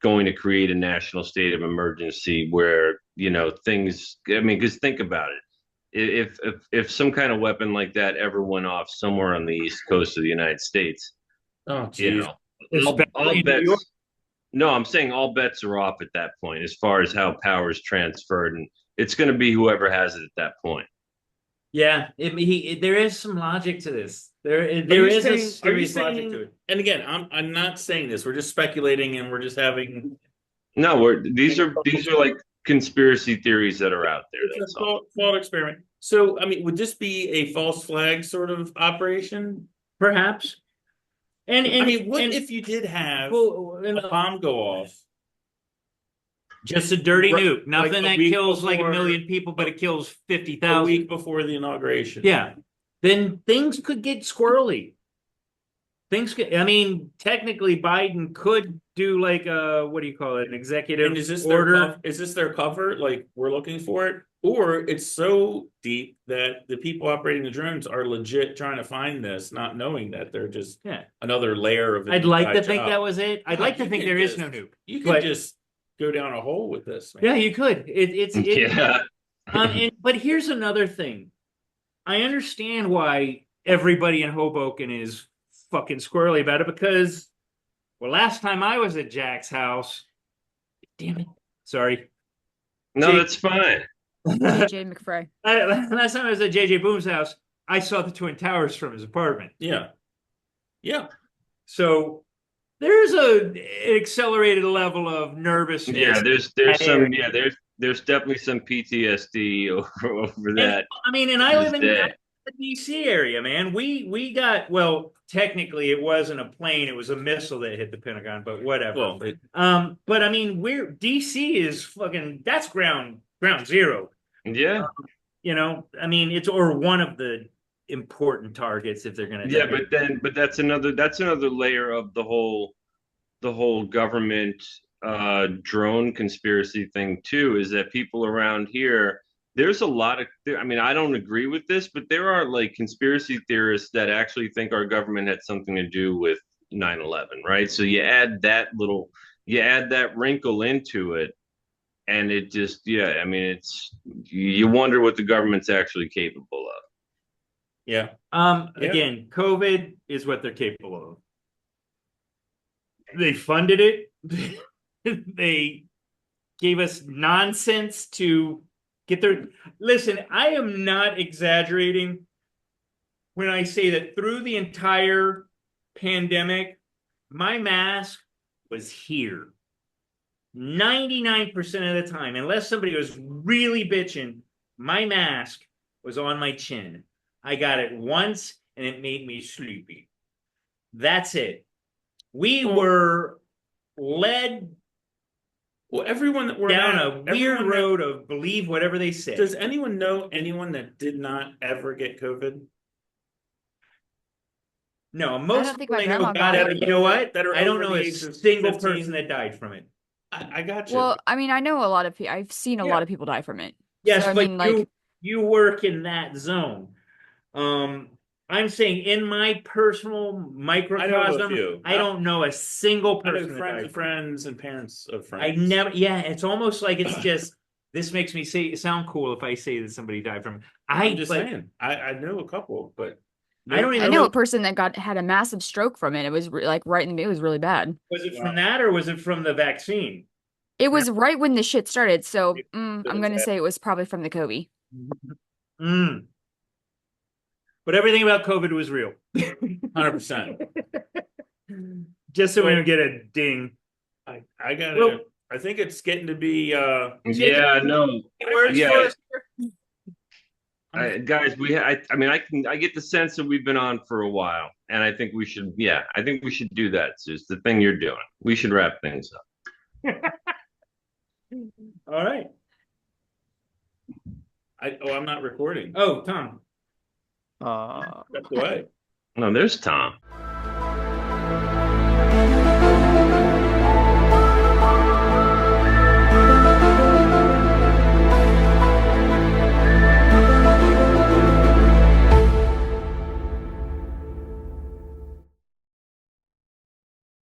going to create a national state of emergency where, things, I mean, because think about it. If some kind of weapon like that ever went off somewhere on the east coast of the United States, Oh, you geez. know, all especially in New York. bets. No, I'm saying all bets are off at that point as far as how power is transferred, and it's going to be whoever has it at that point. Yeah, there is some logic to this. There Are is you a saying, are you serious logic saying, to it. and again, I'm not saying this, we're just speculating and we're just having, No, these are like conspiracy theories that are out there. it's That's a all. thought experiment. So, I mean, would this be a false flag sort of operation? Perhaps. And I mean, what and, if you did have well, and, a bomb go off just a dirty Right, nuke, nothing like a that week kills like a before- million people, but it kills a 50,000. week before the inauguration? Yeah, then things could get squirrely. I mean, technically, Biden could do like what do you call it, an executive And is this order? is this their cover? Like we're looking for it, or it's so deep that the people operating the drones are legit trying to find this, not knowing that they're just Yeah, another layer of. I'd like to inside think job. that was it. I'd God, like to you think could there is just- no nuke. You could But- just go down a hole with this, man. Yeah, you could. Yeah. But here's another thing. I understand why everybody in Hoboken is fucking squirrely about it because, well, last time I was at Jack's house, damn it, sorry. No, Jake- that's fine. JJ McFray. Last time I was at JJ Boom's house, I saw the Twin Towers from his apartment. Yeah. Yeah. So there's an accelerated level of nervousness. Yeah, there's definitely some PTSD over that. I mean, and I live in the DC area, man. We got, well, technically it wasn't a plane, it was a missile that hit the Pentagon, but whatever. Well, But I mean, DC is fucking, that's ground zero. Yeah. I mean, it's or one of the important targets if they're gonna Yeah, but that's another layer of the whole government drone conspiracy thing too, is that people around here, there's a lot of, I mean, I don't agree with this, but there are like conspiracy theorists that actually think our government had something to do with 9/11, right? So you add that wrinkle into it, and it just, yeah, I mean, you wonder what the government's actually capable of. yeah. Again, COVID is what they're capable of. They funded it. They gave us nonsense to get their. Listen, I am not exaggerating when I say that through the entire pandemic, my mask was here 99% of the time, unless somebody was really bitching. My mask was on my chin. I got it once and it made me sleepy. That's it. We were led Well, everyone that we're down at, a weird everyone that- road of believe whatever they say. Does anyone know anyone that did not ever get COVID? No, most don't think people my I know grandma got got it. it. You know what? That are I don't over know the a age of single 15. person that died from it. I got you. Well, I mean, I know a lot of people. I've seen a Yeah. lot of people die from it. Yes, So, I but mean, like, you work in that zone. I'm saying in my personal microcosm, few. I don't know a single I know person that friends died of friends and parents of I friends. never, yeah, it's almost like it's just, this makes me sound cool if I say that somebody died from it. I'm just saying. I know a couple, but I don't I even know know, a person that had a massive stroke from it. It was like right in the, it was really bad. was it from that or was it from the vaccine? It was right when the shit started. So I'm was gonna bad. say it was probably from the Kobe. Mm. But everything about COVID was real. 100%. Just so we don't get a ding. I got Well- it. I think it's getting to be Yeah, no. Words Yeah. for us. Guys, I mean, I get the sense that we've been on for a while, and I think we should do that, Zeus, the thing you're doing. We should wrap things up. All right. I'm not recording. Oh, Tom. Uh, That's the way. No, there's Tom.